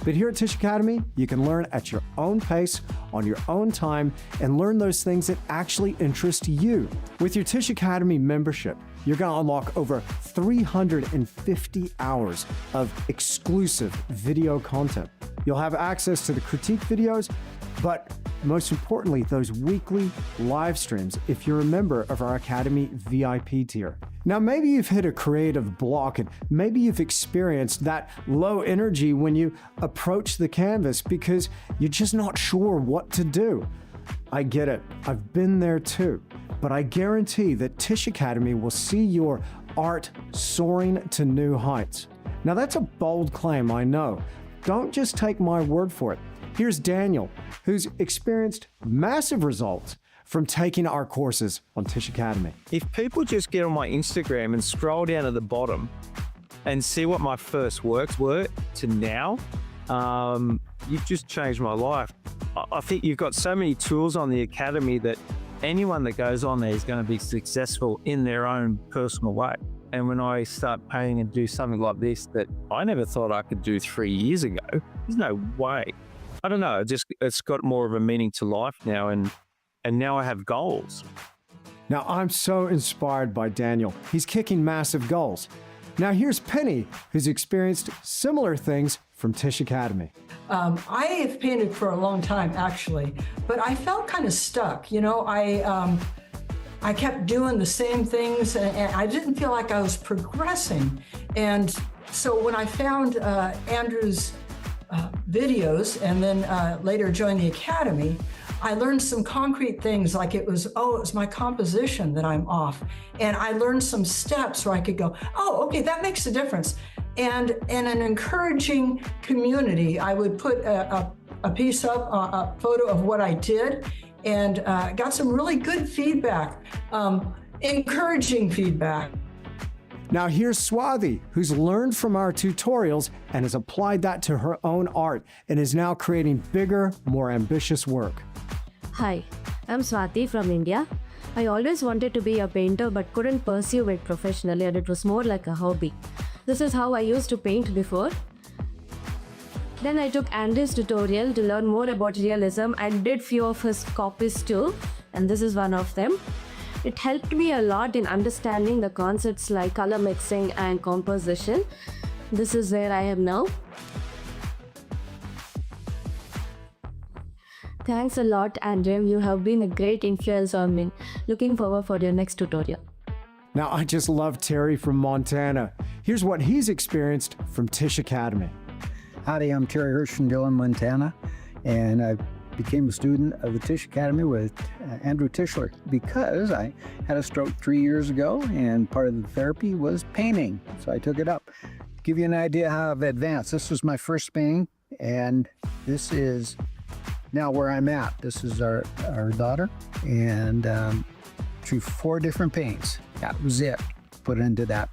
But here at Tisch Academy, you can learn at your own pace, on your own time, and learn those things that actually interest you. With your Tisch Academy membership, you're going to unlock over 350 hours of exclusive video content. You'll have access to the critique videos, but most importantly, those weekly live streams if you're a member of our Academy VIP tier. Now, maybe you've hit a creative block and maybe you've experienced that low energy when you approach the canvas because you're just not sure what to do. I get it. I've been there too. But I guarantee that Tisch Academy will see your art soaring to new heights. Now, that's a bold claim, I know. Don't just take my word for it. Here's Daniel, who's experienced massive results from taking our courses on Tisch Academy. If people just get on my Instagram and scroll down to the bottom and see what my first works were to now, you've just changed my life. I think you've got so many tools on the Academy that anyone that goes on there is going to be successful in their own personal way. And when I start paying and do something like this that I never thought I could do 3 years ago, there's no way. I don't know, it's got more of a meaning to life now, and now I have goals. Now, I'm so inspired by Daniel. He's kicking massive goals. Now, here's Penny, who's experienced similar things from Tisch Academy. I have painted for a long time, actually, but I felt kind of stuck. You know, I kept doing the same things, and I didn't feel like I was progressing. And so when I found Andrew's videos and then later joined the Academy, I learned some concrete things like it was my composition that I'm off. And I learned some steps where I could go, oh, okay, that makes a difference. And in an encouraging community, I would put a piece up, a photo of what I did, and got some really good feedback, encouraging feedback. Now here's Swati, who's learned from our tutorials and has applied that to her own art and is now creating bigger, more ambitious work. Hi, I'm Swati from India. I always wanted to be a painter but couldn't pursue it professionally, and it was more like a hobby. This is how I used to paint before. Then I took Andy's tutorial to learn more about realism and did few of his copies too, and this is one of them. It helped me a lot in understanding the concepts like color mixing and composition. This is where I am now. Thanks a lot, Andrew. You have been a great influence on me. Looking forward for your next tutorial. Now, I just love Terry from Montana. Here's what he's experienced from Tisch Academy. Howdy, I'm Terry Hirsch from Dillon, Montana, and I became a student of the Tisch Academy with Andrew Tischler because I had a stroke 3 years ago, and part of the therapy was painting, so I took it up. To give you an idea how I've advanced, this was my first painting, and this is now where I'm at. This is our daughter, and through 4 different paints. That was it, put into that.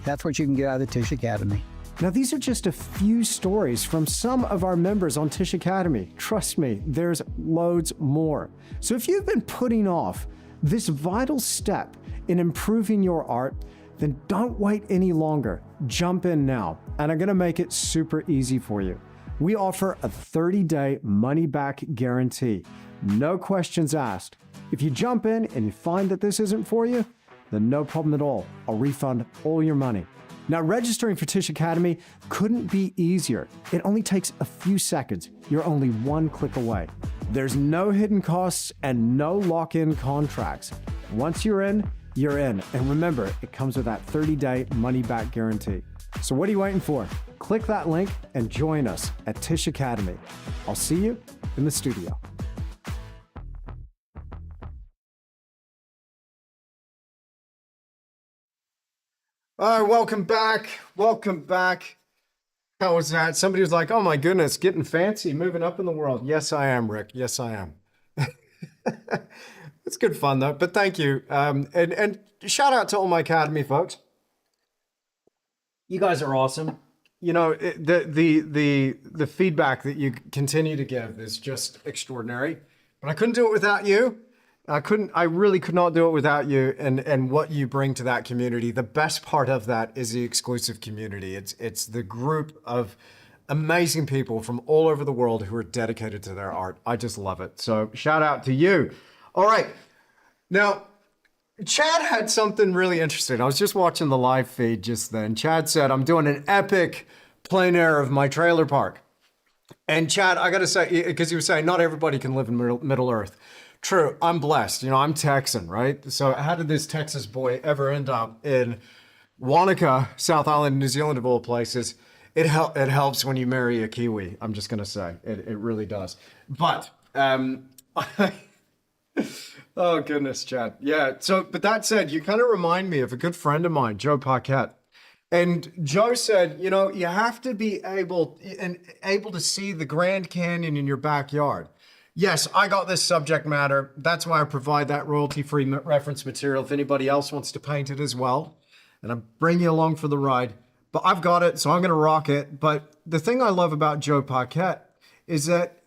That's what you can get out of the Tisch Academy. Now, these are just a few stories from some of our members on Tisch Academy. Trust me, there's loads more. So if you've been putting off this vital step in improving your art, then don't wait any longer. Jump in now, and I'm gonna make it super easy for you. We offer a 30-day money-back guarantee. No questions asked. If you jump in and you find that this isn't for you, then no problem at all. I'll refund all your money. Now, registering for Tisch Academy couldn't be easier. It only takes a few seconds. You're only 1 click away. There's no hidden costs and no lock-in contracts. Once you're in, you're in. And remember, it comes with that 30-day money-back guarantee. So what are you waiting for? Click that link and join us at Tisch Academy. I'll see you in the studio. All right, welcome back. Welcome back. How was that? Somebody was like, oh my goodness, getting fancy, moving up in the world. Yes, I am, Rick. Yes, I am. It's good fun though, but thank you. And shout out to all my Academy folks. You guys are awesome. You know, the feedback that you continue to give is just extraordinary. But I couldn't do it without you. I really could not do it without you and what you bring to that community. The best part of that is the exclusive community. It's the group of amazing people from all over the world who are dedicated to their art. I just love it. So shout out to you. All right. Now, Chad had something really interesting. I was just watching the live feed just then. Chad said, I'm doing an epic plein air of my trailer park. And Chad, I got to say, because he was saying not everybody can live in Middle Earth. True, I'm blessed. You know, I'm Texan, right? So how did this Texas boy ever end up in Wanaka, South Island, New Zealand, of all places? It helps when you marry a Kiwi. I'm just going to say, it really does. But, oh goodness, Chad. Yeah. So, but that said, you kind of remind me of a good friend of mine, Joe Paquette. And Joe said, you know, you have to be able to see the Grand Canyon in your backyard. Yes, I got this subject matter. That's why I provide that royalty-free reference material if anybody else wants to paint it as well. And I'm bringing you along for the ride. But I've got it, so I'm going to rock it. But the thing I love about Joe Paquette is that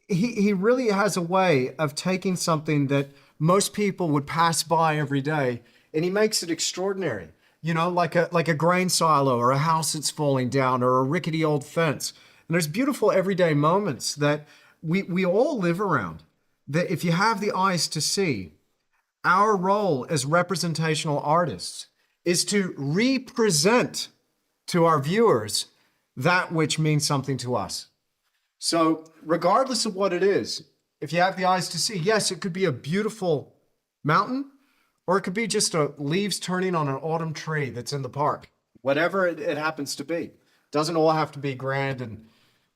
he really has a way of taking something that most people would pass by every day, and he makes it extraordinary. You know, like a grain silo or a house that's falling down or a rickety old fence. And there's beautiful everyday moments that we all live around, that if you have the eyes to see, our role as representational artists is to represent to our viewers that which means something to us. So regardless of what it is, if you have the eyes to see, yes, it could be a beautiful mountain, or it could be just leaves turning on an autumn tree that's in the park. Whatever it happens to be. Doesn't all have to be grand and,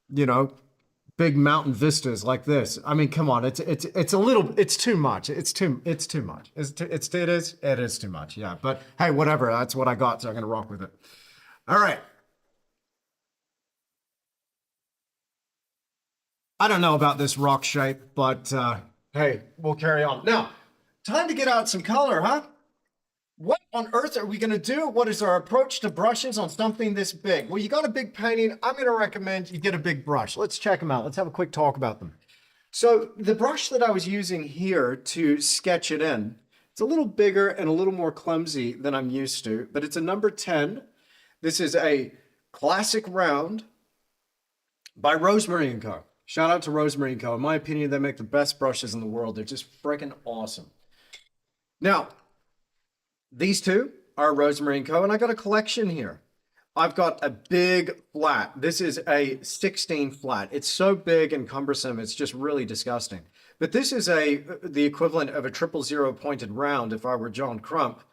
you know, big mountain vistas like this. I mean, come on, it's too much. It's too much. It is too much. Yeah, but hey, whatever. That's what I got, so I'm gonna rock with it. All right. I don't know about this rock shape, but hey, we'll carry on. Now, time to get out some color, huh? What on earth are we going to do? What is our approach to brushes on something this big? Well, you got a big painting. I'm going to recommend you get a big brush. Let's check them out. Let's have a quick talk about them. So the brush that I was using here to sketch it in, it's a little bigger and a little more clumsy than I'm used to, but it's a number 10. This is a classic round by Rosemary & Co. Shout out to Rosemary & Co. In my opinion, they make the best brushes in the world. They're just freaking awesome. Now, these two are Rosemary & Co. And I got a collection here. I've got a big flat. This is a 16 flat. It's so big and cumbersome, it's just really disgusting. But this is the equivalent of a 000 pointed round if I were John Crump,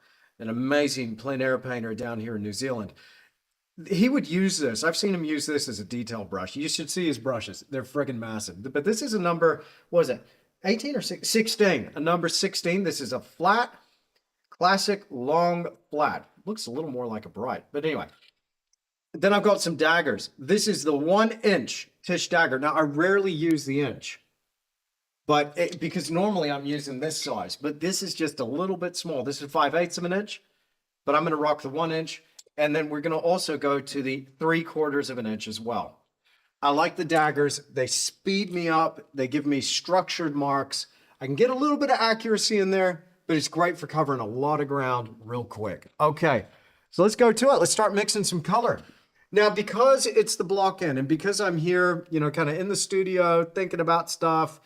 an amazing plein air painter down here in New Zealand. He would use this. I've seen him use this as a detail brush. You should see his brushes. They're friggin' massive. But this is a number, what is it, 18 or 16? A number 16. This is a flat, classic, long flat. Looks a little more like a bright. But anyway. Then I've got some daggers. This is the 1-inch Tisch dagger. Now, I rarely use the inch. Because normally I'm using this size. But this is just a little bit small. This is 5/8 of an inch. But I'm going to rock the 1 inch. And then we're going to also go to the 3/4 of an inch as well. I like the daggers. They speed me up. They give me structured marks. I can get a little bit of accuracy in there, but it's great for covering a lot of ground real quick. Okay, so let's go to it. Let's start mixing some color. Now, because it's the block in and because I'm here, you know, kind of in the studio thinking about stuff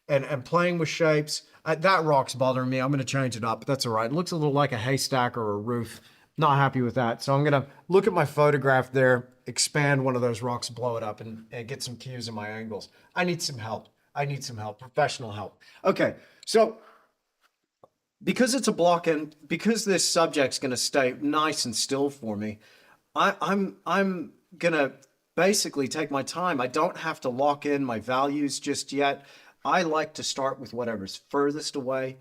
and playing with shapes, that rock's bothering me. I'm going to change it up, but that's all right. It looks a little like a haystack or a roof. Not happy with that. So I'm going to look at my photograph there, expand one of those rocks, blow it up, and get some cues in my angles. I need some help. Professional help. Okay, so because it's a block and because this subject's going to stay nice and still for me, I'm going to basically take my time. I don't have to lock in my values just yet. I like to start with whatever's furthest away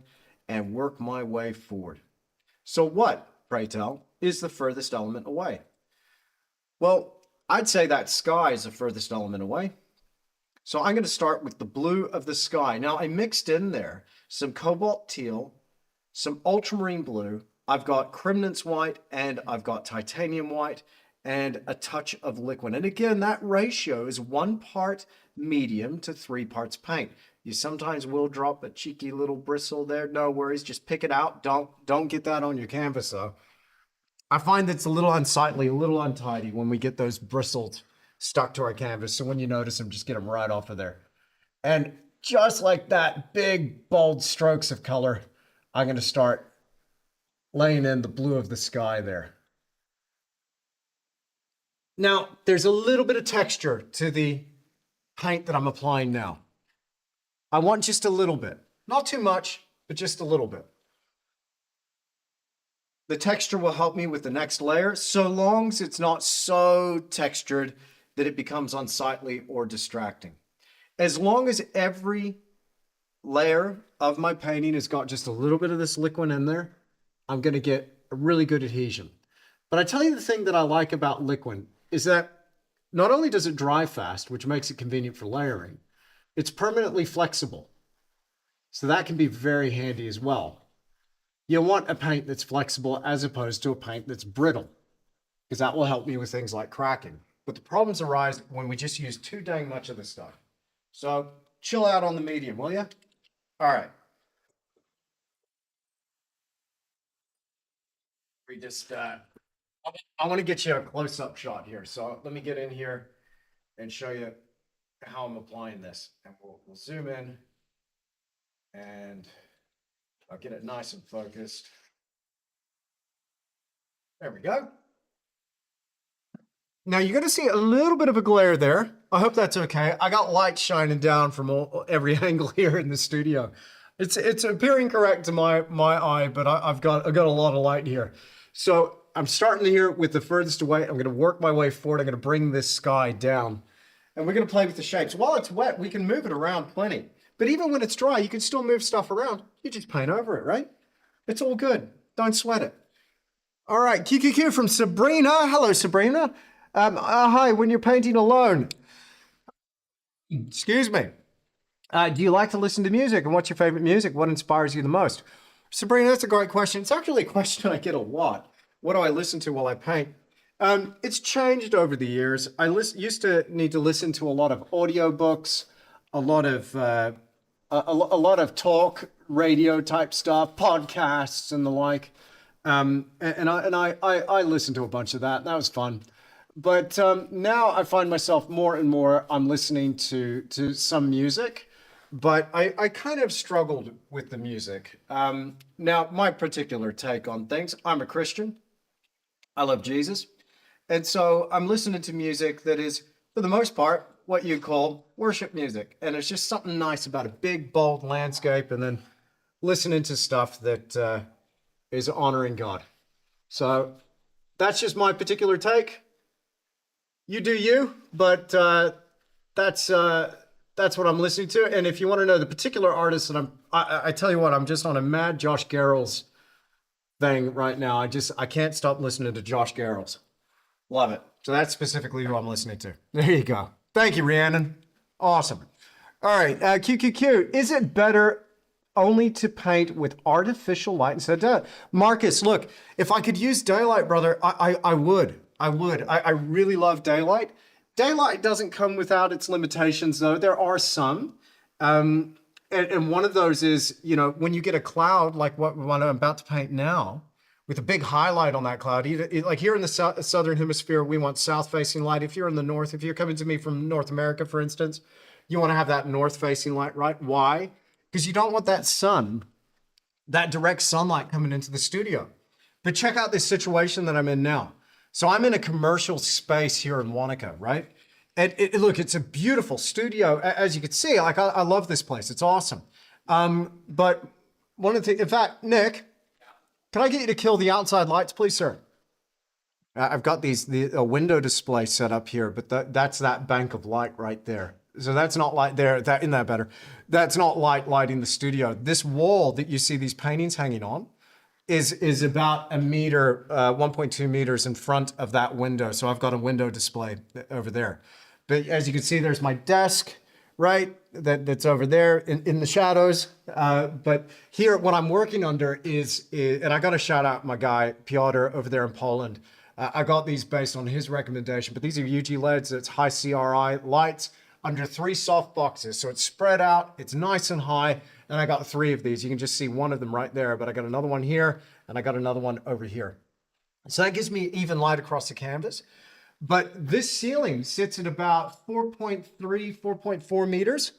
and work my way forward. So what, pray tell, is the furthest element away? Well, I'd say that sky is the furthest element away. So I'm going to start with the blue of the sky. Now, I mixed in there some cobalt teal, some ultramarine blue. I've got Cremnitz white and I've got titanium white. and a touch of liquid. And again, that ratio is 1 part medium to 3 parts paint. You sometimes will drop a cheeky little bristle there. No worries, just pick it out. Don't get that on your canvas though. I find that it's a little unsightly, a little untidy when we get those bristles stuck to our canvas. So when you notice them, just get them right off of there. And just like that, big, bold strokes of color, I'm going to start laying in the blue of the sky there. Now, there's a little bit of texture to the paint that I'm applying now. I want just a little bit. Not too much, but just a little bit. The texture will help me with the next layer, so long as it's not so textured that it becomes unsightly or distracting. As long as every layer of my painting has got just a little bit of this liquid in there, I'm going to get a really good adhesion. But I tell you the thing that I like about liquid is that not only does it dry fast, which makes it convenient for layering, it's permanently flexible. So that can be very handy as well. You want a paint that's flexible as opposed to a paint that's brittle, because that will help me with things like cracking. But the problems arise when we just use too dang much of this stuff. So chill out on the medium, will you? All right. We just, I want to get you a close-up shot here. So let me get in here and show you how I'm applying this. And we'll zoom in and I'll get it nice and focused. There we go. Now you're going to see a little bit of a glare there. I hope that's okay. I got light shining down from every angle here in the studio. It's appearing correct to my eye, but I've got a lot of light here. So I'm starting here with the furthest away. I'm going to work my way forward. I'm going to bring this sky down, and we're going to play with the shapes. While it's wet, we can move it around plenty. But even when it's dry, you can still move stuff around. You just paint over it, right? It's all good. Don't sweat it. All right, QQQ from Sabrina. Hello, Sabrina. Hi, when you're painting alone. Excuse me. Do you like to listen to music? And what's your favorite music? What inspires you the most? Sabrina, that's a great question. It's actually a question I get a lot. What do I listen to while I paint? It's changed over the years. I used to need to listen to a lot of audiobooks, a lot of talk radio type stuff, podcasts and the like. And I listened to a bunch of that. That was fun. But now I find myself more and more, I'm listening to some music, but I kind of struggled with the music. Now, my particular take on things, I'm a Christian. I love Jesus. And so I'm listening to music that is, for the most part, what you'd call worship music. And it's just something nice about a big, bold landscape and then listening to stuff that is honoring God. So that's just my particular take. You do you, but that's what I'm listening to. And if you want to know the particular artist that I tell you what, I'm just on a mad Josh Garrels thing right now. I can't stop listening to Josh Garrels. Love it. So that's specifically who I'm listening to. There you go. Thank you, Rhiannon. Awesome. All right, QQQ. Is it better only to paint with artificial light instead of daylight? Marcus, look, if I could use daylight, brother, I would. I really love daylight. Daylight doesn't come without its limitations, though. There are some. And one of those is, you know, when you get a cloud like what I'm about to paint now, with a big highlight on that cloud, like here in the southern hemisphere, we want south-facing light. If you're in the north, if you're coming to me from North America, for instance, you want to have that north-facing light, right? Why? Because you don't want that sun, that direct sunlight coming into the studio. But check out this situation that I'm in now. So I'm in a commercial space here in Wanaka, right? And look, it's a beautiful studio. As you can see, like I love this place. It's awesome. But one of the things, in fact, Nick, can I get you to kill the outside lights, please, sir? I've got a window display set up here, but that's that bank of light right there. So that's not light there. Isn't that better? That's not lighting the studio. This wall that you see these paintings hanging on is about a meter, 1.2 meters in front of that window. So I've got a window display over there. But as you can see, there's my desk, right? That's over there in the shadows. But here, what I'm working under is and I got to shout out my guy, Piotr, over there in Poland. I got these based on his recommendation, but these are UG LEDs. It's high CRI lights under 3 soft boxes. So it's spread out, it's nice and high, and I got 3 of these. You can just see one of them right there, but I got another one here, and I got another one over here. So that gives me even light across the canvas. But this ceiling sits at about 4.3, 4.4 meters.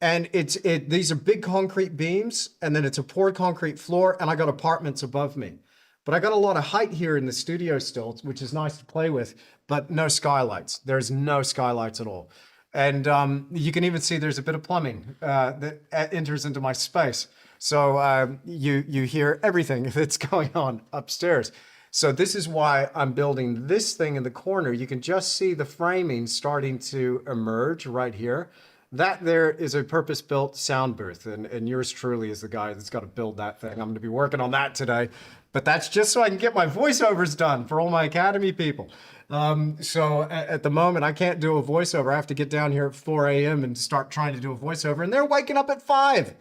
And these are big concrete beams, and then it's a poured concrete floor, and I got apartments above me. But I got a lot of height here in the studio still, which is nice to play with, but no skylights. There's no skylights at all. And you can even see there's a bit of plumbing that enters into my space. So you hear everything that's going on upstairs. So this is why I'm building this thing in the corner. You can just see the framing starting to emerge right here. That there is a purpose-built sound booth, and yours truly is the guy that's got to build that thing. I'm going to be working on that today, but that's just so I can get my voiceovers done for all my Academy people. So at the moment, I can't do a voiceover. I have to get down here at 4 a.m. and start trying to do a voiceover, and they're waking up at 5.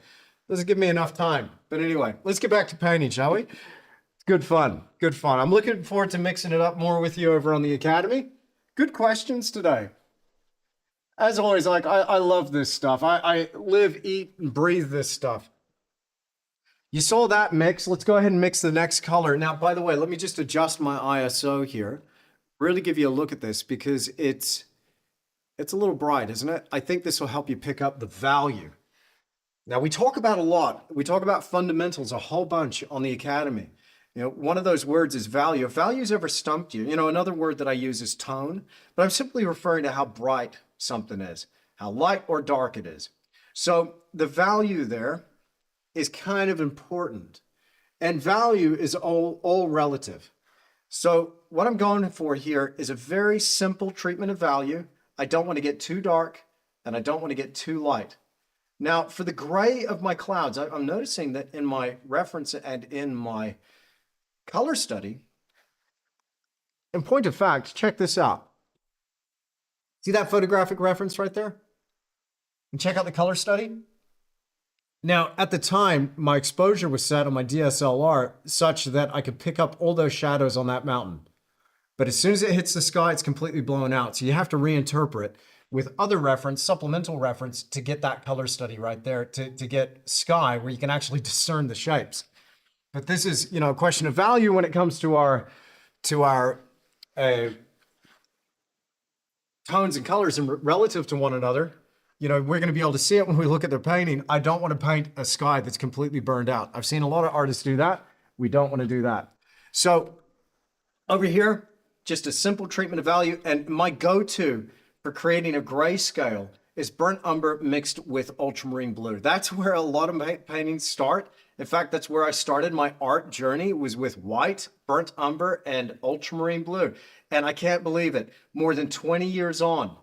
Doesn't give me enough time. But anyway, let's get back to painting, shall we? It's good fun, good fun. I'm looking forward to mixing it up more with you over on the Academy. Good questions today. As always, I love this stuff. I live, eat, and breathe this stuff. You saw that mix. Let's go ahead and mix the next color. Now, by the way, let me just adjust my ISO here. Really give you a look at this because it's a little bright, isn't it? I think this will help you pick up the value. Now, we talk about a lot. We talk about fundamentals a whole bunch on the Academy. You know, one of those words is value. If value's ever stumped you, another word that I use is tone, but I'm simply referring to how bright something is, how light or dark it is. So the value there is kind of important, and value is all relative. So what I'm going for here is a very simple treatment of value. I don't want to get too dark, and I don't want to get too light. Now, for the gray of my clouds, I'm noticing that in my reference and in my color study, in point of fact, check this out. See that photographic reference right there? And check out the color study. Now, at the time, my exposure was set on my DSLR such that I could pick up all those shadows on that mountain. But as soon as it hits the sky, it's completely blown out. So you have to reinterpret with other reference, supplemental reference, to get that color study right there, to get sky where you can actually discern the shapes. But this is, a question of value when it comes to our tones and colors and relative to one another. We're going to be able to see it when we look at their painting. I don't want to paint a sky that's completely burned out. I've seen a lot of artists do that. We don't want to do that. So over here, just a simple treatment of value. And my go-to for creating a grayscale is burnt umber mixed with ultramarine blue. That's where a lot of paintings start. In fact, that's where I started my art journey, was with white, burnt umber, and ultramarine blue. And I can't believe it, more than 20 years on.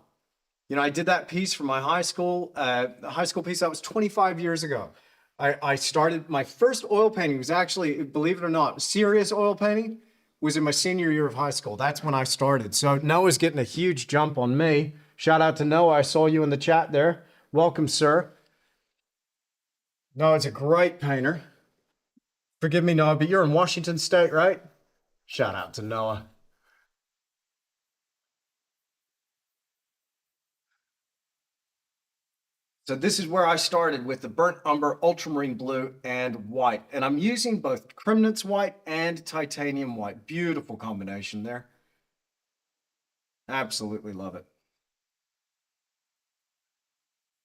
I did that piece for my high school piece. That was 25 years ago. I started, my first oil painting was actually, believe it or not, serious oil painting was in my senior year of high school. That's when I started. So Noah's getting a huge jump on me. Shout out to Noah. I saw you in the chat there. Welcome, sir. Noah's a great painter. Forgive me, Noah, but you're in Washington State, right? Shout out to Noah. So this is where I started with the burnt umber, ultramarine blue, and white. And I'm using both Cremnitz white and titanium white. Beautiful combination there. Absolutely love it.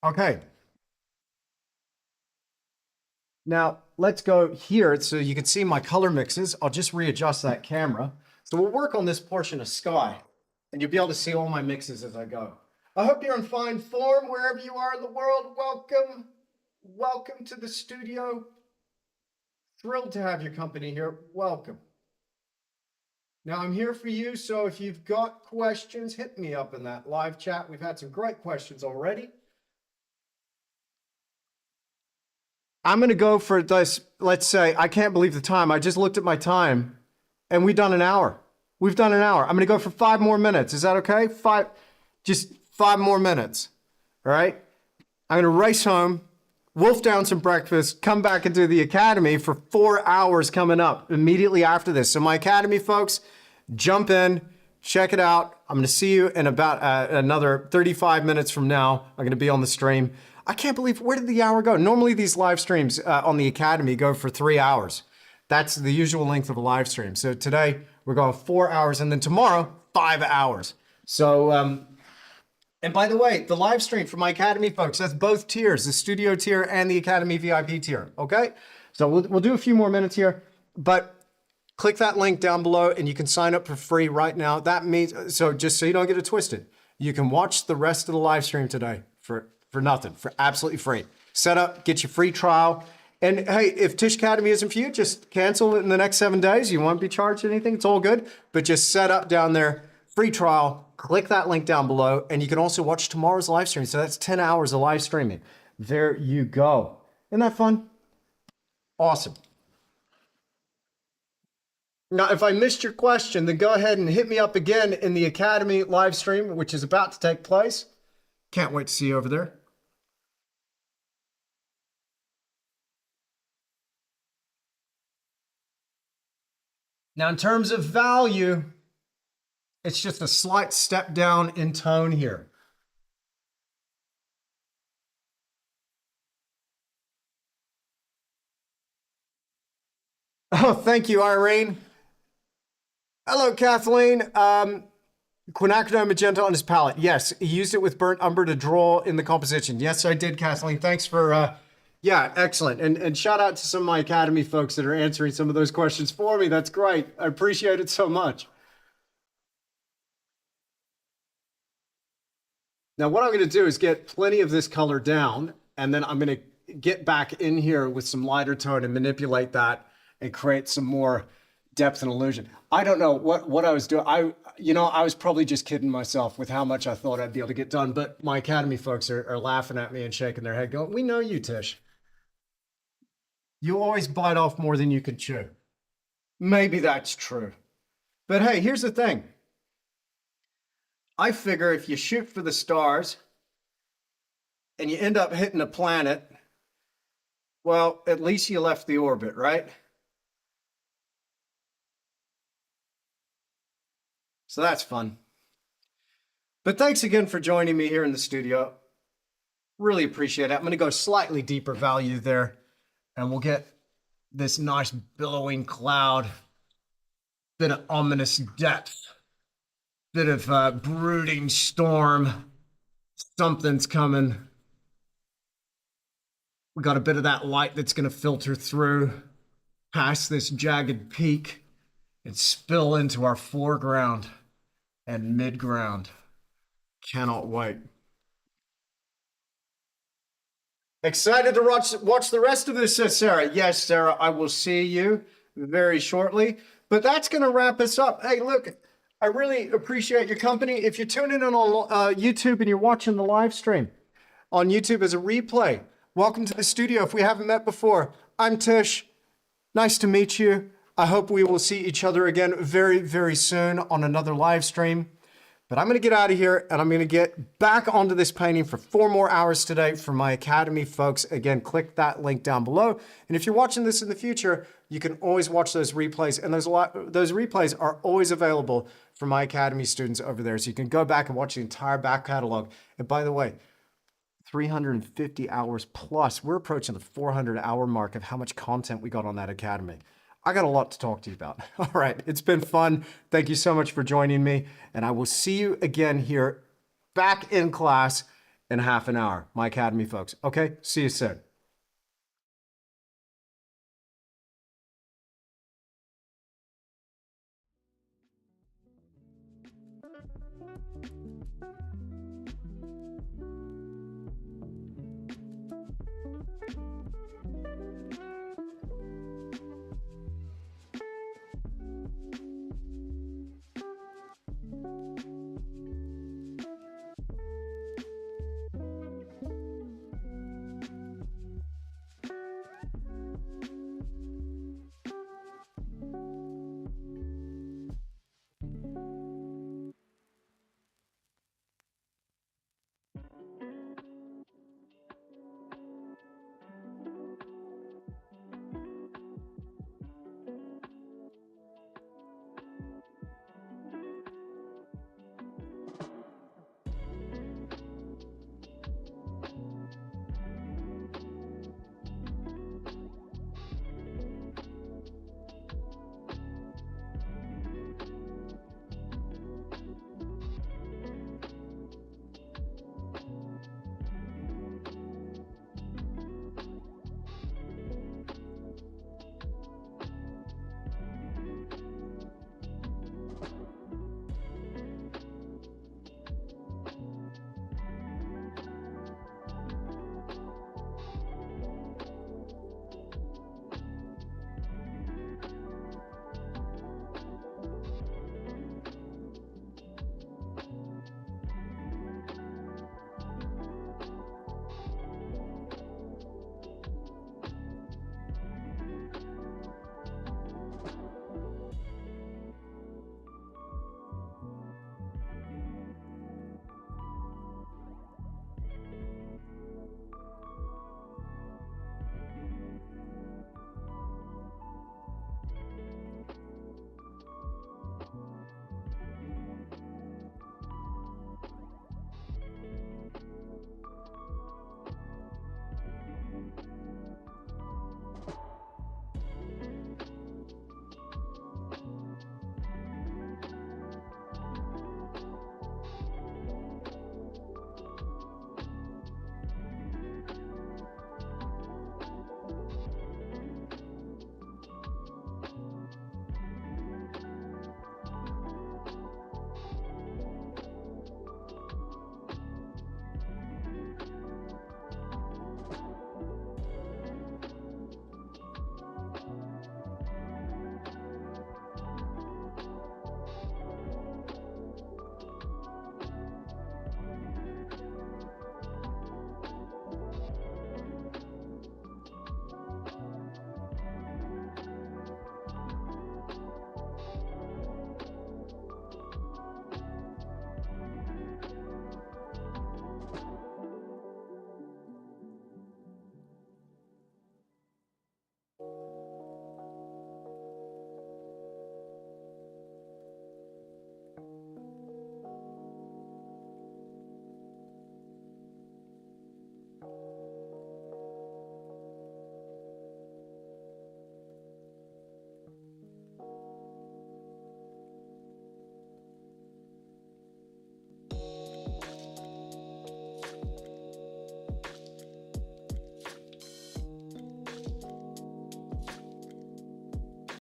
Okay. Now let's go here so you can see my color mixes. I'll just readjust that camera. So we'll work on this portion of sky, and you'll be able to see all my mixes as I go. I hope you're in fine form wherever you are in the world. Welcome. Welcome to the studio. Thrilled to have your company here. Welcome. Now I'm here for you, so if you've got questions, hit me up in that live chat. We've had some great questions already. I'm going to go for this. Let's say, I can't believe the time. I just looked at my time and we've done an hour. We've done an hour. I'm going to go for 5 more minutes. Is that okay? Just 5 more minutes. All right. I'm going to race home, wolf down some breakfast, come back into the Academy for 4 hours coming up immediately after this. So my Academy folks, Jump in, check it out. I'm going to see you in about another 35 minutes from now. I'm going to be on the stream. I can't believe, where did the hour go? Normally these live streams on the Academy go for 3 hours. That's the usual length of a live stream. So today we're going 4 hours, and then tomorrow, 5 hours. So, and by the way, the live stream for my Academy folks, that's both tiers, the studio tier and the Academy VIP tier, okay? So we'll do a few more minutes here, but click that link down below and you can sign up for free right now. That means, so just so you don't get it twisted, you can watch the rest of the live stream today for nothing, for absolutely free. Set up, get your free trial. And hey, if Tisch Academy isn't for you, just cancel it in the next 7 days. You won't be charged anything, it's all good. But just set up down there, free trial, click that link down below, and you can also watch tomorrow's live stream. So that's 10 hours of live streaming. There you go. Isn't that fun? Awesome. Now, if I missed your question, then go ahead and hit me up again in the Academy live stream, which is about to take place. Can't wait to see you over there. Now, in terms of value, it's just a slight step down in tone here. Oh, thank you, Irene. Hello, Kathleen. Quinacridone magenta on his palette. Yes, he used it with burnt umber to draw in the composition. Yes, I did, Kathleen. Thanks for, yeah, excellent. And shout out to some of my Academy folks that are answering some of those questions for me. That's great. I appreciate it so much. Now, what I'm going to do is get plenty of this color down, and then I'm going to get back in here with some lighter tone and manipulate that and create some more depth and illusion. I don't know what I was doing. I was probably just kidding myself with how much I thought I'd be able to get done, but my Academy folks are laughing at me and shaking their head going, we know you, Tisch. You always bite off more than you can chew. Maybe that's true. But hey, here's the thing. I figure if you shoot for the stars and you end up hitting a planet, well, at least you left the orbit, right? So that's fun. But thanks again for joining me here in the studio. Really appreciate it. I'm going to go slightly deeper value there, and we'll get this nice billowing cloud, bit of ominous depth, bit of brooding storm. Something's coming. We got a bit of that light that's going to filter through past this jagged peak and spill into our foreground and midground. Cannot wait. Excited to watch the rest of this, Sarah. Yes, Sarah, I will see you very shortly. But that's going to wrap us up. Hey, look, I really appreciate your company. If you're tuning in on YouTube and you're watching the live stream on YouTube as a replay, welcome to the studio. If we haven't met before, I'm Tisch. Nice to meet you. I hope we will see each other again very, very soon on another live stream. But I'm going to get out of here and I'm going to get back onto this painting for 4 more hours today for my Academy folks. Again, click that link down below. And if you're watching this in the future, you can always watch those replays. And those replays are always available for my Academy students over there. So you can go back and watch the entire back catalog. And by the way, 350 hours plus. We're approaching the 400-hour mark of how much content we got on that Academy. I got a lot to talk to you about. All right, it's been fun. Thank you so much for joining me. And I will see you again here back in class in half an hour, my Academy folks. Okay, see you soon.